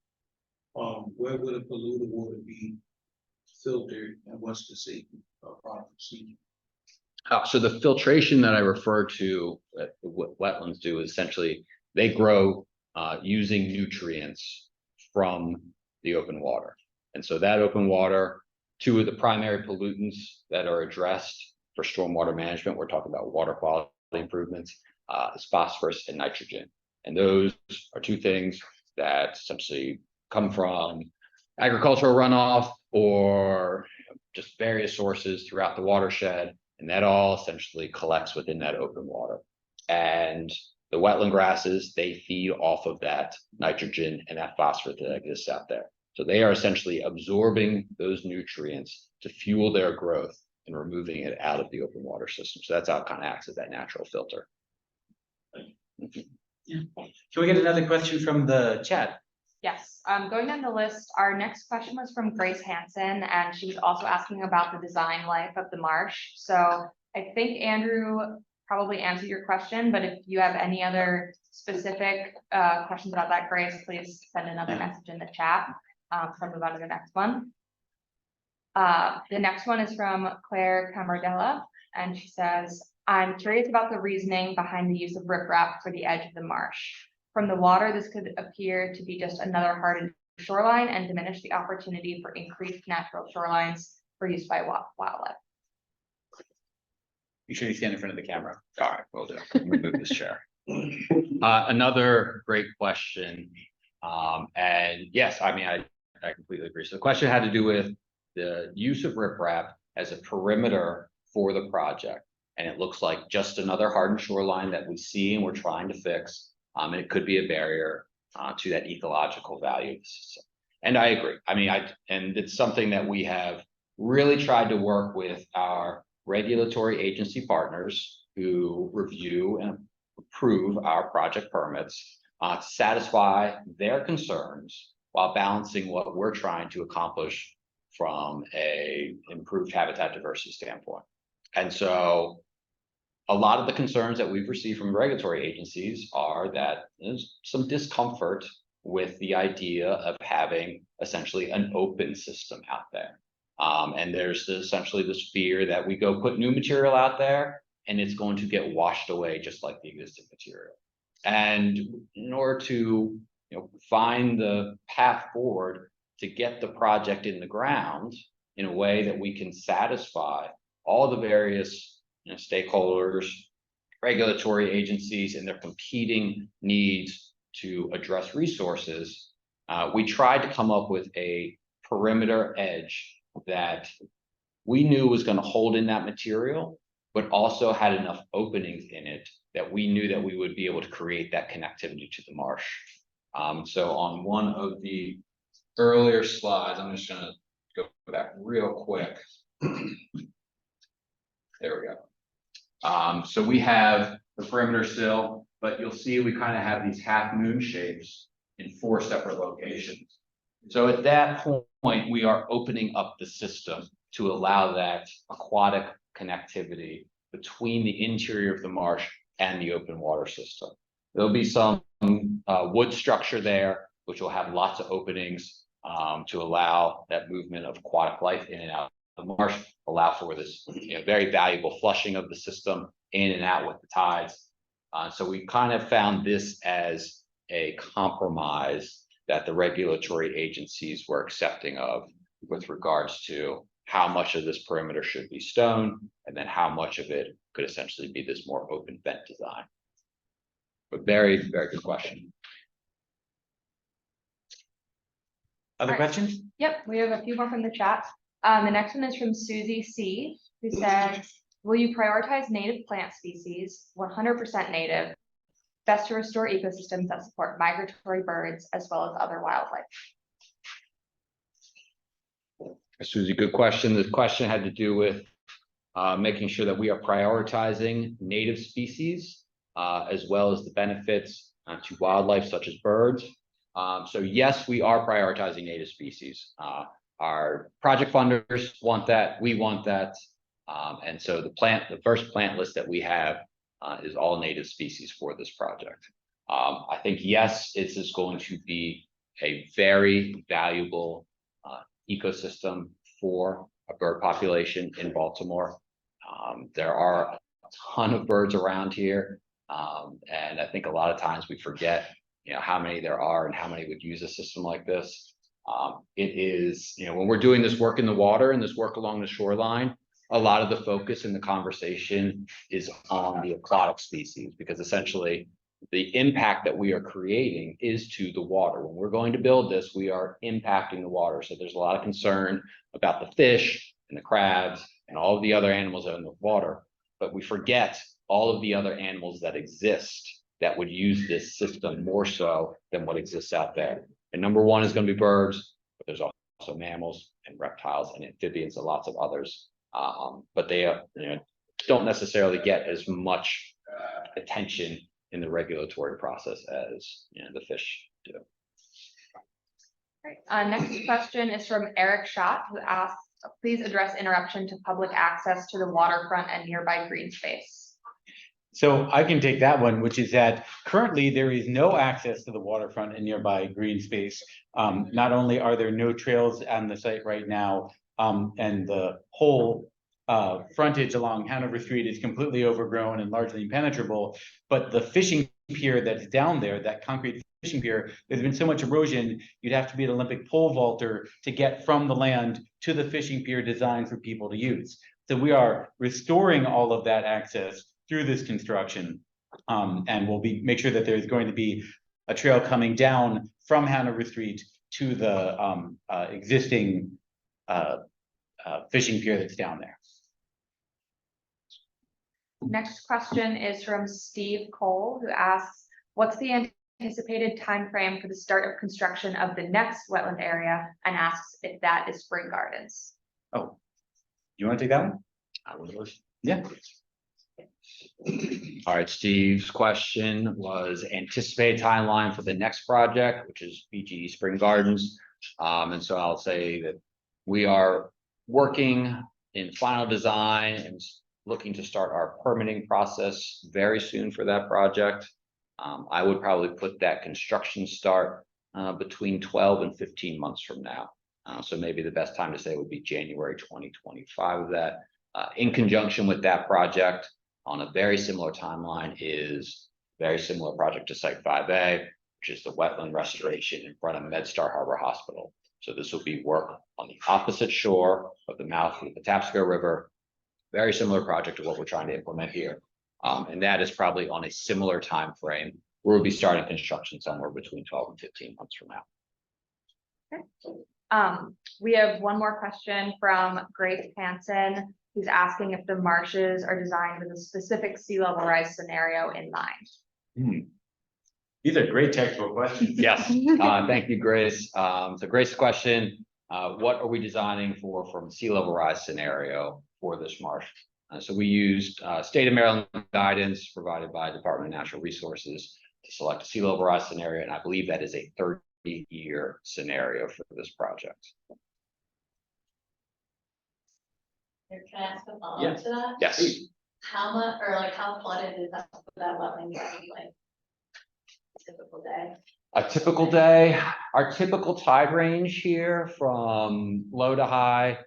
B: where would a polluted water be filtered and what's the safety proper procedure?
D: So the filtration that I referred to, what wetlands do is essentially they grow using nutrients from the open water. And so that open water, two of the primary pollutants that are addressed for stormwater management, we're talking about water quality improvements, is phosphorus and nitrogen. And those are two things that essentially come from agricultural runoff or just various sources throughout the watershed. And that all essentially collects within that open water. And the wetland grasses, they feed off of that nitrogen and that phosphorus that exists out there. So they are essentially absorbing those nutrients to fuel their growth and removing it out of the open water system. So that's how it kind of acts as that natural filter.
A: Can we get another question from the chat?
F: Yes, going down the list, our next question was from Grace Hansen, and she was also asking about the design life of the marsh. So I think Andrew probably answered your question, but if you have any other specific questions about that, Grace, please send another message in the chat. So I'll move on to the next one. The next one is from Claire Camardella, and she says, I'm curious about the reasoning behind the use of riprap for the edge of the marsh. From the water, this could appear to be just another hardened shoreline and diminish the opportunity for increased natural shorelines for use by wildlife.
A: You sure you stand in front of the camera?
D: All right, will do. Let me move this chair. Another great question. And yes, I completely agree. So the question had to do with the use of riprap as a perimeter for the project. And it looks like just another hardened shoreline that we see and we're trying to fix. And it could be a barrier to that ecological value of the system. And I agree. And it's something that we have really tried to work with our regulatory agency partners who review and approve our project permits to satisfy their concerns while balancing what we're trying to accomplish from a improved habitat diversity standpoint. And so a lot of the concerns that we've received from regulatory agencies are that there's some discomfort with the idea of having essentially an open system out there. And there's essentially this fear that we go put new material out there and it's going to get washed away just like the existing material. And in order to find the path forward to get the project in the ground in a way that we can satisfy all the various stakeholders, regulatory agencies, and their competing needs to address resources, we tried to come up with a perimeter edge that we knew was going to hold in that material, but also had enough openings in it that we knew that we would be able to create that connectivity to the marsh. So on one of the earlier slides, I'm just going to go back real quick. There we go. So we have the perimeter still, but you'll see we kind of have these half moon shapes in 4 separate locations. So at that point, we are opening up the system to allow that aquatic connectivity between the interior of the marsh and the open water system. There'll be some wood structure there, which will have lots of openings to allow that movement of aquatic life in and out of the marsh, allow for this very valuable flushing of the system in and out with the tides. So we kind of found this as a compromise that the regulatory agencies were accepting of with regards to how much of this perimeter should be stone and then how much of it could essentially be this more open vent design. But very, very good question.
A: Other questions?
F: Yep, we have a few more from the chat. The next one is from Susie C, who says, Will you prioritize native plant species, 100% native, best to restore ecosystems that support migratory birds as well as other wildlife?
D: Susie, good question. The question had to do with making sure that we are prioritizing native species as well as the benefits to wildlife such as birds. So yes, we are prioritizing native species. Our project funders want that, we want that. And so the first plant list that we have is all native species for this project. I think, yes, it is going to be a very valuable ecosystem for a bird population in Baltimore. There are a ton of birds around here. And I think a lot of times we forget, how many there are and how many would use a system like this. It is, when we're doing this work in the water and this work along the shoreline, a lot of the focus in the conversation is on the aquatic species, because essentially the impact that we are creating is to the water. When we're going to build this, we are impacting the water. So there's a lot of concern about the fish and the crabs and all of the other animals in the water, but we forget all of the other animals that exist that would use this system more so than what exists out there. And number one is going to be birds, but there's also mammals and reptiles and amphibians and lots of others. But they don't necessarily get as much attention in the regulatory process as the fish do.
F: Right. Next question is from Eric Schott, who asks, please address interruption to public access to the waterfront and nearby green space.
A: So I can take that one, which is that currently there is no access to the waterfront and nearby green space. Not only are there no trails on the site right now, and the whole frontage along Hanover Street is completely overgrown and largely impenetrable, but the fishing pier that's down there, that concrete fishing pier, there's been so much erosion, you'd have to be an Olympic pole vaulter to get from the land to the fishing pier designed for people to use. So we are restoring all of that access through this construction, and we'll make sure that there's going to be a trail coming down from Hanover Street to the existing fishing pier that's down there.
F: Next question is from Steve Cole, who asks, what's the anticipated timeframe for the start of construction of the next wetland area, and asks if that is spring gardens.
A: Oh, you want to take that one?
D: I will.
A: Yeah.
D: All right, Steve's question was anticipated timeline for the next project, which is BGE Spring Gardens. And so I'll say that we are working in final design and looking to start our permitting process very soon for that project. I would probably put that construction start between 12 and 15 months from now. So maybe the best time to say would be January 2025 of that. In conjunction with that project, on a very similar timeline, is very similar project to Site 5A, which is the wetland restoration in front of MedStar Harbor Hospital. So this will be work on the opposite shore of the mouth of the Patapsco River. Very similar project to what we're trying to implement here. And that is probably on a similar time frame. We'll be starting construction somewhere between 12 and 15 months from now.
F: Okay. We have one more question from Grace Hansen, who's asking if the marshes are designed with a specific sea level rise scenario in mind.
A: These are great textbook questions.
D: Yes, thank you, Grace. So Grace's question, what are we designing for from a sea level rise scenario for this marsh? So we used state of Maryland guidance provided by Department of Natural Resources to select a sea level rise scenario, and I believe that is a 30-year scenario for this project.
E: Can I ask a follow-up to that?
D: Yes.
E: How much, or like how flooded is that wetland like typical day?
D: A typical day, our typical tide range here from low to high,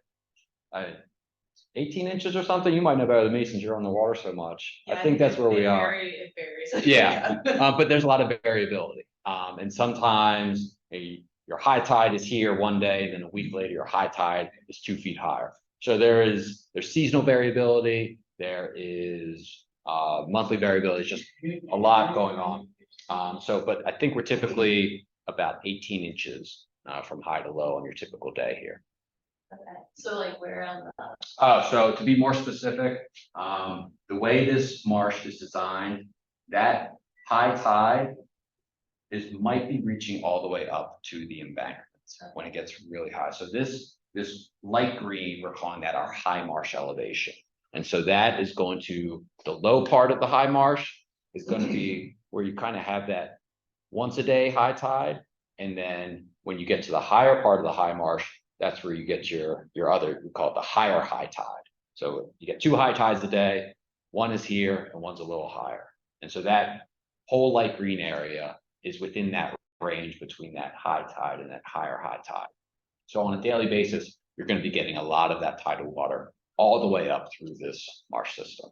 D: 18 inches or something. You might know better than me since you're on the water so much.
E: Yeah,
D: I think that's where we are.
E: It varies.
D: Yeah, but there's a lot of variability. And sometimes your high tide is here one day, then a week later, your high tide is 2 feet higher. So there's seasonal variability. There is monthly variability. It's just a lot going on. But I think we're typically about 18 inches from high to low on your typical day here.
G: Okay, so like where on the,
D: So to be more specific, the way this marsh is designed, that high tide might be reaching all the way up to the embankments when it gets really high. So this light green, we're calling that our high marsh elevation. And so that is going to, the low part of the high marsh is going to be where you kind of have that once a day high tide. And then when you get to the higher part of the high marsh, that's where you get your other, we call it the higher high tide. So you get 2 high tides a day, one is here and one's a little higher. And so that whole light green area is within that range between that high tide and that higher high tide. So on a daily basis, you're going to be getting a lot of that tidal water all the way up through this marsh system.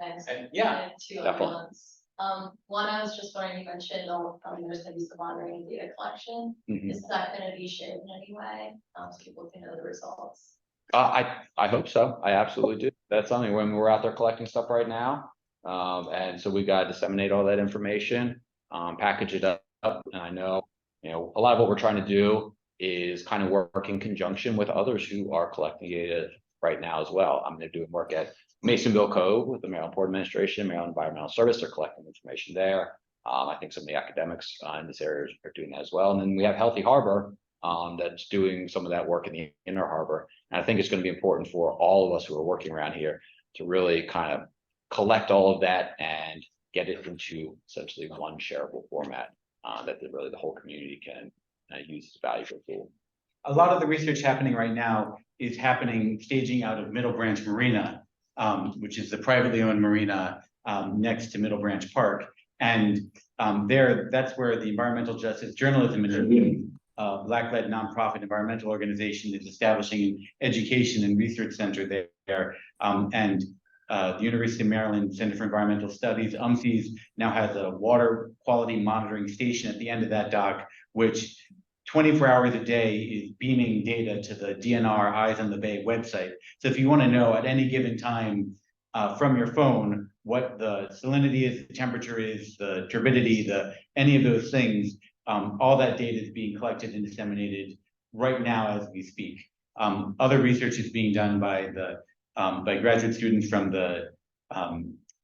G: thanks.
D: Yeah,
G: I have two other
D: definitely.
G: ones. One, I was just wondering, you mentioned, there's gonna be some monitoring and data collection.
D: Mhm.
G: Is that gonna be shared in any way, so people can know the results?
D: I hope so. I absolutely do. That's something when we're out there collecting stuff right now. And so we got to disseminate all that information, package it up. And I know, a lot of what we're trying to do is kind of work in conjunction with others who are collecting data right now as well. I'm doing work at Masonville Cove with the Maryland Port Administration, Maryland Environmental Service. They're collecting information there. I think some of the academics in this area are doing that as well. And then we have Healthy Harbor that's doing some of that work in the inner harbor. And I think it's going to be important for all of us who are working around here to really kind of collect all of that and get it into essentially one shareable format that really the whole community can use as a valuable tool.
A: A lot of the research happening right now is happening staging out of Middle Branch Marina, which is the privately owned marina next to Middle Branch Park. And that's where the Environmental Justice Journalism Initiative, Black-led nonprofit environmental organization, is establishing an education and research center there. The University of Maryland Center for Environmental Studies, UMCES, now has a water quality monitoring station at the end of that dock, which 24 hours a day is beaming data to the DNR Eyes on the Bay website. So if you want to know at any given time from your phone what the salinity is, the temperature is, the turbidity, any of those things, all that data is being collected and disseminated right now as we speak. Other research is being done by graduate students from the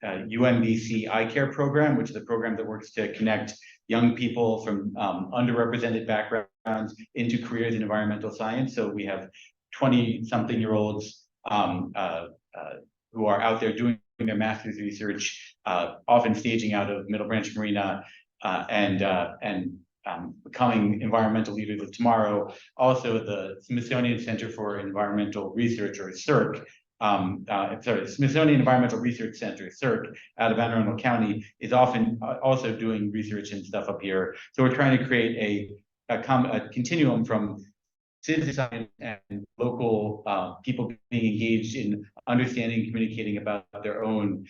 A: UMBC Eye Care program, which is a program that works to connect young people from underrepresented backgrounds into careers in environmental science. So we have 20-something-year-olds who are out there doing their master's research, often staging out of Middle Branch Marina and becoming environmental leaders of tomorrow. Also, the Smithsonian Center for Environmental Research, or SERC, Smithsonian Environmental Research Center, SERC, out of Anne Arundel County, is often also doing research and stuff up here. So we're trying to create a continuum from citizen science and local people being engaged in understanding and communicating about their own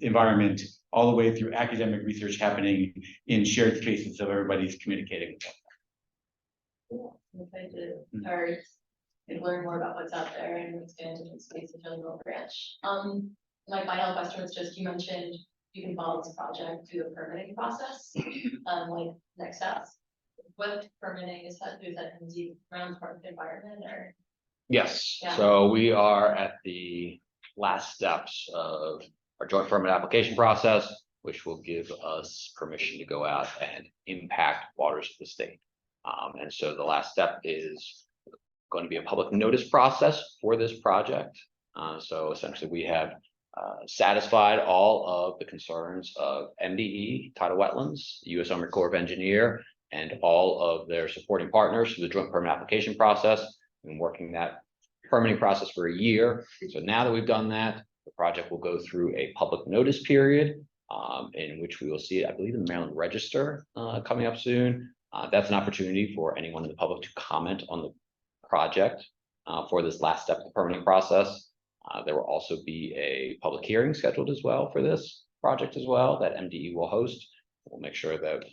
A: environment, all the way through academic research happening in shared spaces, so everybody's communicating.
G: I'm excited to, or and learn more about what's out there and expand into space in Middle Branch. My final question was just, you mentioned you can follow this project through the permitting process, like next steps. What permitting is that around Department of Environment or?
D: Yes,
G: Yeah.
D: so we are at the last steps of our joint permit application process, which will give us permission to go out and impact waters of the state. And so the last step is going to be a public notice process for this project. So essentially we have satisfied all of the concerns of MDE, Tidal Wetlands, the U.S. Army Corps of Engineer, and all of their supporting partners through the joint permit application process. We've been working that permitting process for a year. So now that we've done that, the project will go through a public notice period in which we will see it, I believe, in the Maryland Register coming up soon. That's an opportunity for anyone in the public to comment on the project for this last step of the permitting process. There will also be a public hearing scheduled as well for this project as well that MDE will host. We'll make sure that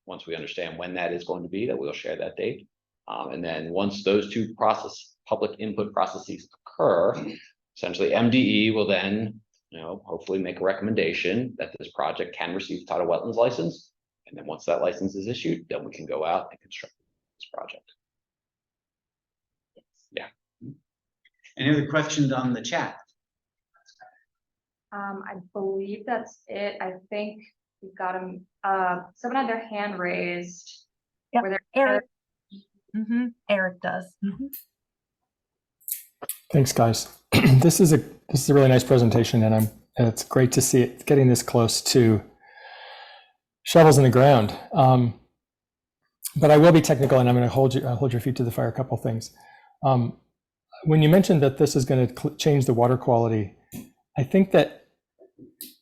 D: once we understand when that is going to be, that we'll share that date. And then once those two public input processes occur, essentially MDE will then, hopefully make a recommendation that this project can receive Tidal Wetlands license. And then once that license is issued, then we can go out and construct this project.
A: Any other questions on the chat?
F: I believe that's it. I think we've got them, someone had their hand raised.
H: Yep,
F: Were there-
H: Eric. Eric does.
I: Thanks, guys. This is a really nice presentation, and it's great to see it getting this close to shovels in the ground. But I will be technical, and I'm going to hold your feet to the fire. A couple things. When you mentioned that this is going to change the water quality, I think that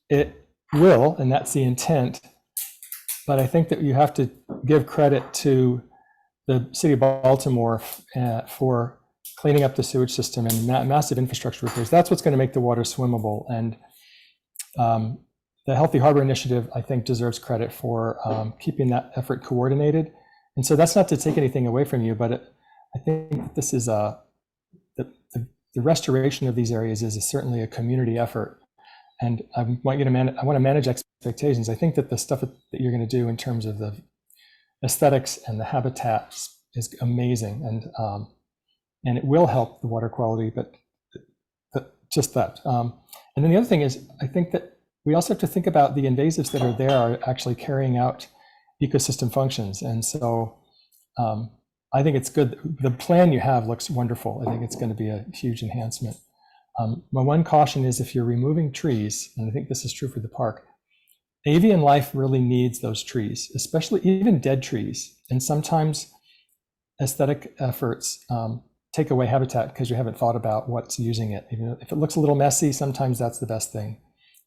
I: it will, and that's the intent. But I think that you have to give credit to the city of Baltimore for cleaning up the sewage system and massive infrastructure repairs. That's what's going to make the water swimmable. And the Healthy Harbor Initiative, I think, deserves credit for keeping that effort coordinated. And so that's not to take anything away from you, but I think this is the restoration of these areas is certainly a community effort. And I want to manage expectations. I think that the stuff that you're going to do in terms of the aesthetics and the habitats is amazing, and it will help the water quality. But just that. And then the other thing is, I think that we also have to think about the invasives that are there are actually carrying out ecosystem functions. And so I think it's good. The plan you have looks wonderful. I think it's going to be a huge enhancement. My one caution is if you're removing trees, and I think this is true for the park, avian life really needs those trees, especially even dead trees. And sometimes aesthetic efforts take away habitat because you haven't thought about what's using it. Even if it looks a little messy, sometimes that's the best thing.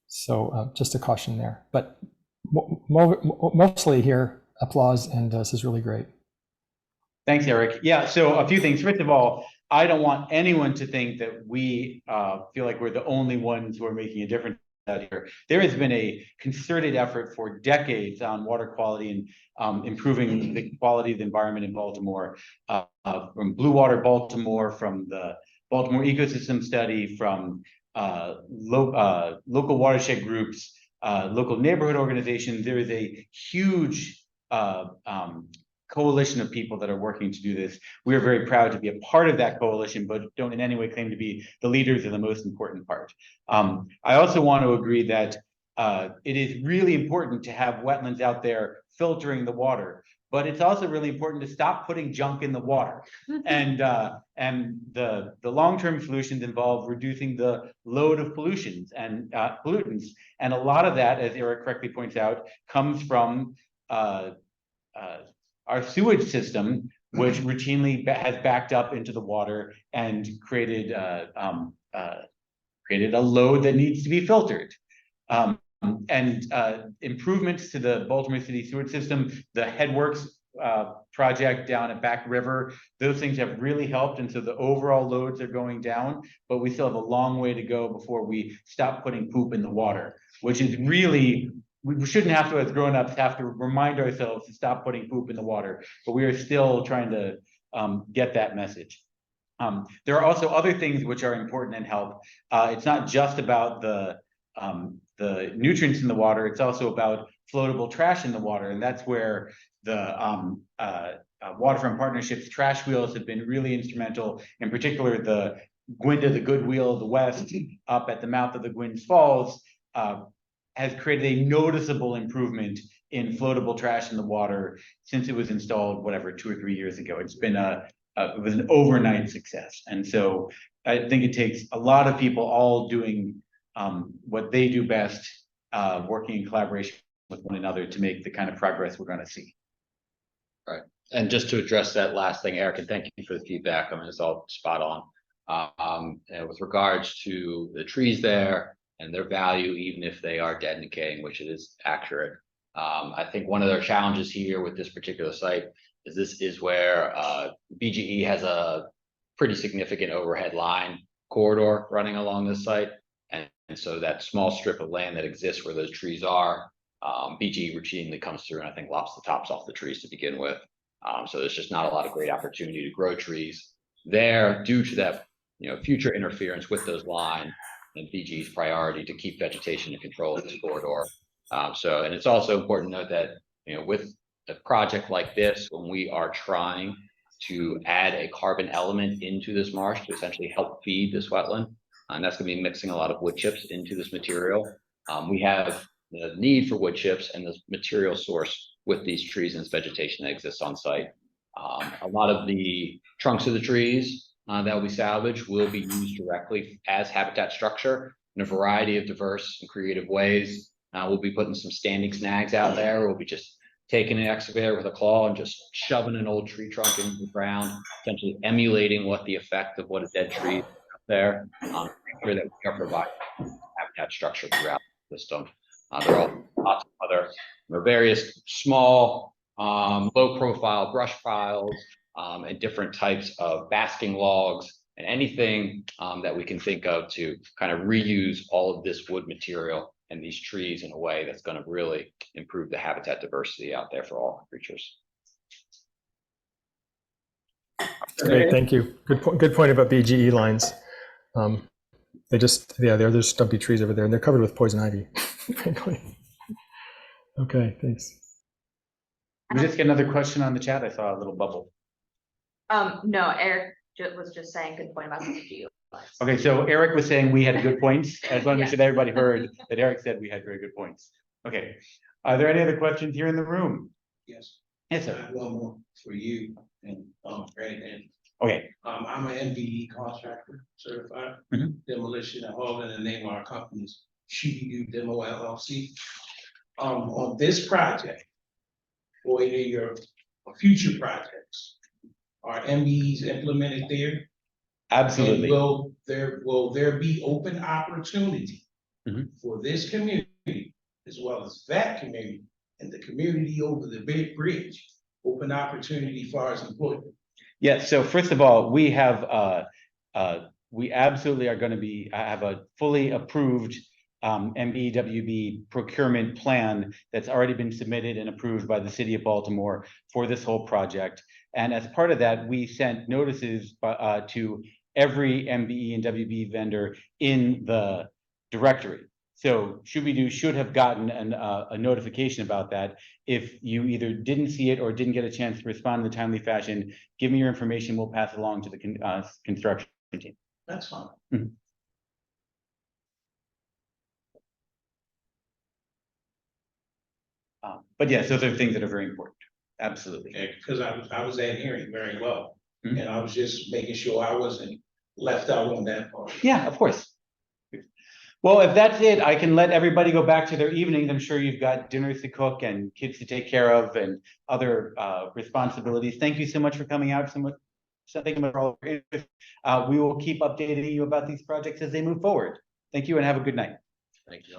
I: So just a caution there. But mostly here, applause, and this is really great.
A: Thanks, Eric. Yeah, so a few things. First of all, I don't want anyone to think that we feel like we're the only ones who are making a difference out here. There has been a concerted effort for decades on water quality and improving the quality of the environment in Baltimore, from Blue Water Baltimore, from the Baltimore Ecosystem Study, from local watershed groups, local neighborhood organizations. There is a huge coalition of people that are working to do this. We are very proud to be a part of that coalition, but don't in any way claim to be the leaders or the most important part. I also want to agree that it is really important to have wetlands out there filtering the water, but it's also really important to stop putting junk in the water. And the long-term solutions involve reducing the load of pollutions and pollutants. And a lot of that, as Eric correctly points out, comes from our sewage system, which routinely has backed up into the water and created a load that needs to be filtered. Improvements to the Baltimore City sewage system, the Headworks project down at Back River, those things have really helped. And so the overall loads are going down, but we still have a long way to go before we stop putting poop in the water, which is really, we shouldn't have to, as grown-ups, have to remind ourselves to stop putting poop in the water, but we are still trying to get that message. There are also other things which are important and help. It's not just about the nutrients in the water, it's also about floatable trash in the water, and that's where the Waterfront Partnerships trash wheels have been really instrumental. In particular, the Gwynda, the Good Wheel of the West, up at the mouth of the Gwynns Falls, has created a noticeable improvement in floatable trash in the water since it was installed, whatever, 2 or 3 years ago. It's been it was an overnight success. And so I think it takes a lot of people all doing what they do best, working in collaboration with one another to make the kind of progress we're going to see.
D: Right. And just to address that last thing, Eric, and thank you for the feedback. I mean, it's all spot on. And with regards to the trees there and their value, even if they are dead and decaying, which it is accurate. I think one of their challenges here with this particular site is this is where BGE has a pretty significant overhead line corridor running along this site. And so that small strip of land that exists where those trees are, BGE routinely comes through and I think lops the tops off the trees to begin with. So there's just not a lot of great opportunity to grow trees there due to that, future interference with those lines and BGE's priority to keep vegetation in control of this corridor. And it's also important to note that with a project like this, when we are trying to add a carbon element into this marsh to essentially help feed this wetland, and that's going to be mixing a lot of wood chips into this material. We have the need for wood chips and the material source with these trees and this vegetation that exists on site. A lot of the trunks of the trees that will be salvaged will be used directly as habitat structure in a variety of diverse and creative ways. We'll be putting some standing snags out there. We'll be just taking an excavator with a claw and just shoving an old tree trunk into the ground, essentially emulating what the effect of what a dead tree is up there, sure that we are providing habitat structure throughout the system. There are lots of other various small, low-profile brush piles and different types of basking logs and anything that we can think of to kind of reuse all of this wood material and these trees in a way that's going to really improve the habitat diversity out there for all creatures.
I: Great, thank you. Good point about BGE lines. They're just stumpy trees over there, and they're covered with poison ivy, frankly. Okay, thanks.
A: We just get another question on the chat. I saw a little bubble.
F: No, Eric was just saying good point about the GU.
A: Okay, so Eric was saying we had good points. I just want to make sure that everybody heard that Eric said we had very good points. Okay, are there any other questions here in the room?
B: Yes.
A: Yes,
B: I
A: sir.
B: have one more for you and, Brad, and,
A: Okay,
B: I'm an MBE contractor, certified demolition and hauling, and the name of our company is Shooty Doo Demo LLC. On this project, or any of your future projects, are MBEs implemented there?
A: absolutely.
B: And will there be open opportunity for this community as well as that community and the community over the big bridge? Open opportunity as far as employment?
A: Yes, so first of all, we have we absolutely are going to be have a fully approved MBWB procurement plan that's already been submitted and approved by the city of Baltimore for this whole project. And as part of that, we sent notices to every MBE and WB vendor in the directory. So Shooby-Doo should have gotten a notification about that. If you either didn't see it or didn't get a chance to respond in a timely fashion, give me your information. We'll pass it along to the construction team.
B: That's fine.
A: But yes, those are things that are very important. Absolutely.
B: Because I was adhering very well, and I was just making sure I wasn't left out on that part.
A: Yeah, of course. Well, if that's it, I can let everybody go back to their evenings. I'm sure you've got dinners to cook and kids to take care of and other responsibilities. Thank you so much for coming out. Thank you for all your interest. We will keep updating you about these projects as they move forward. Thank you and have a good night.
D: Thank you.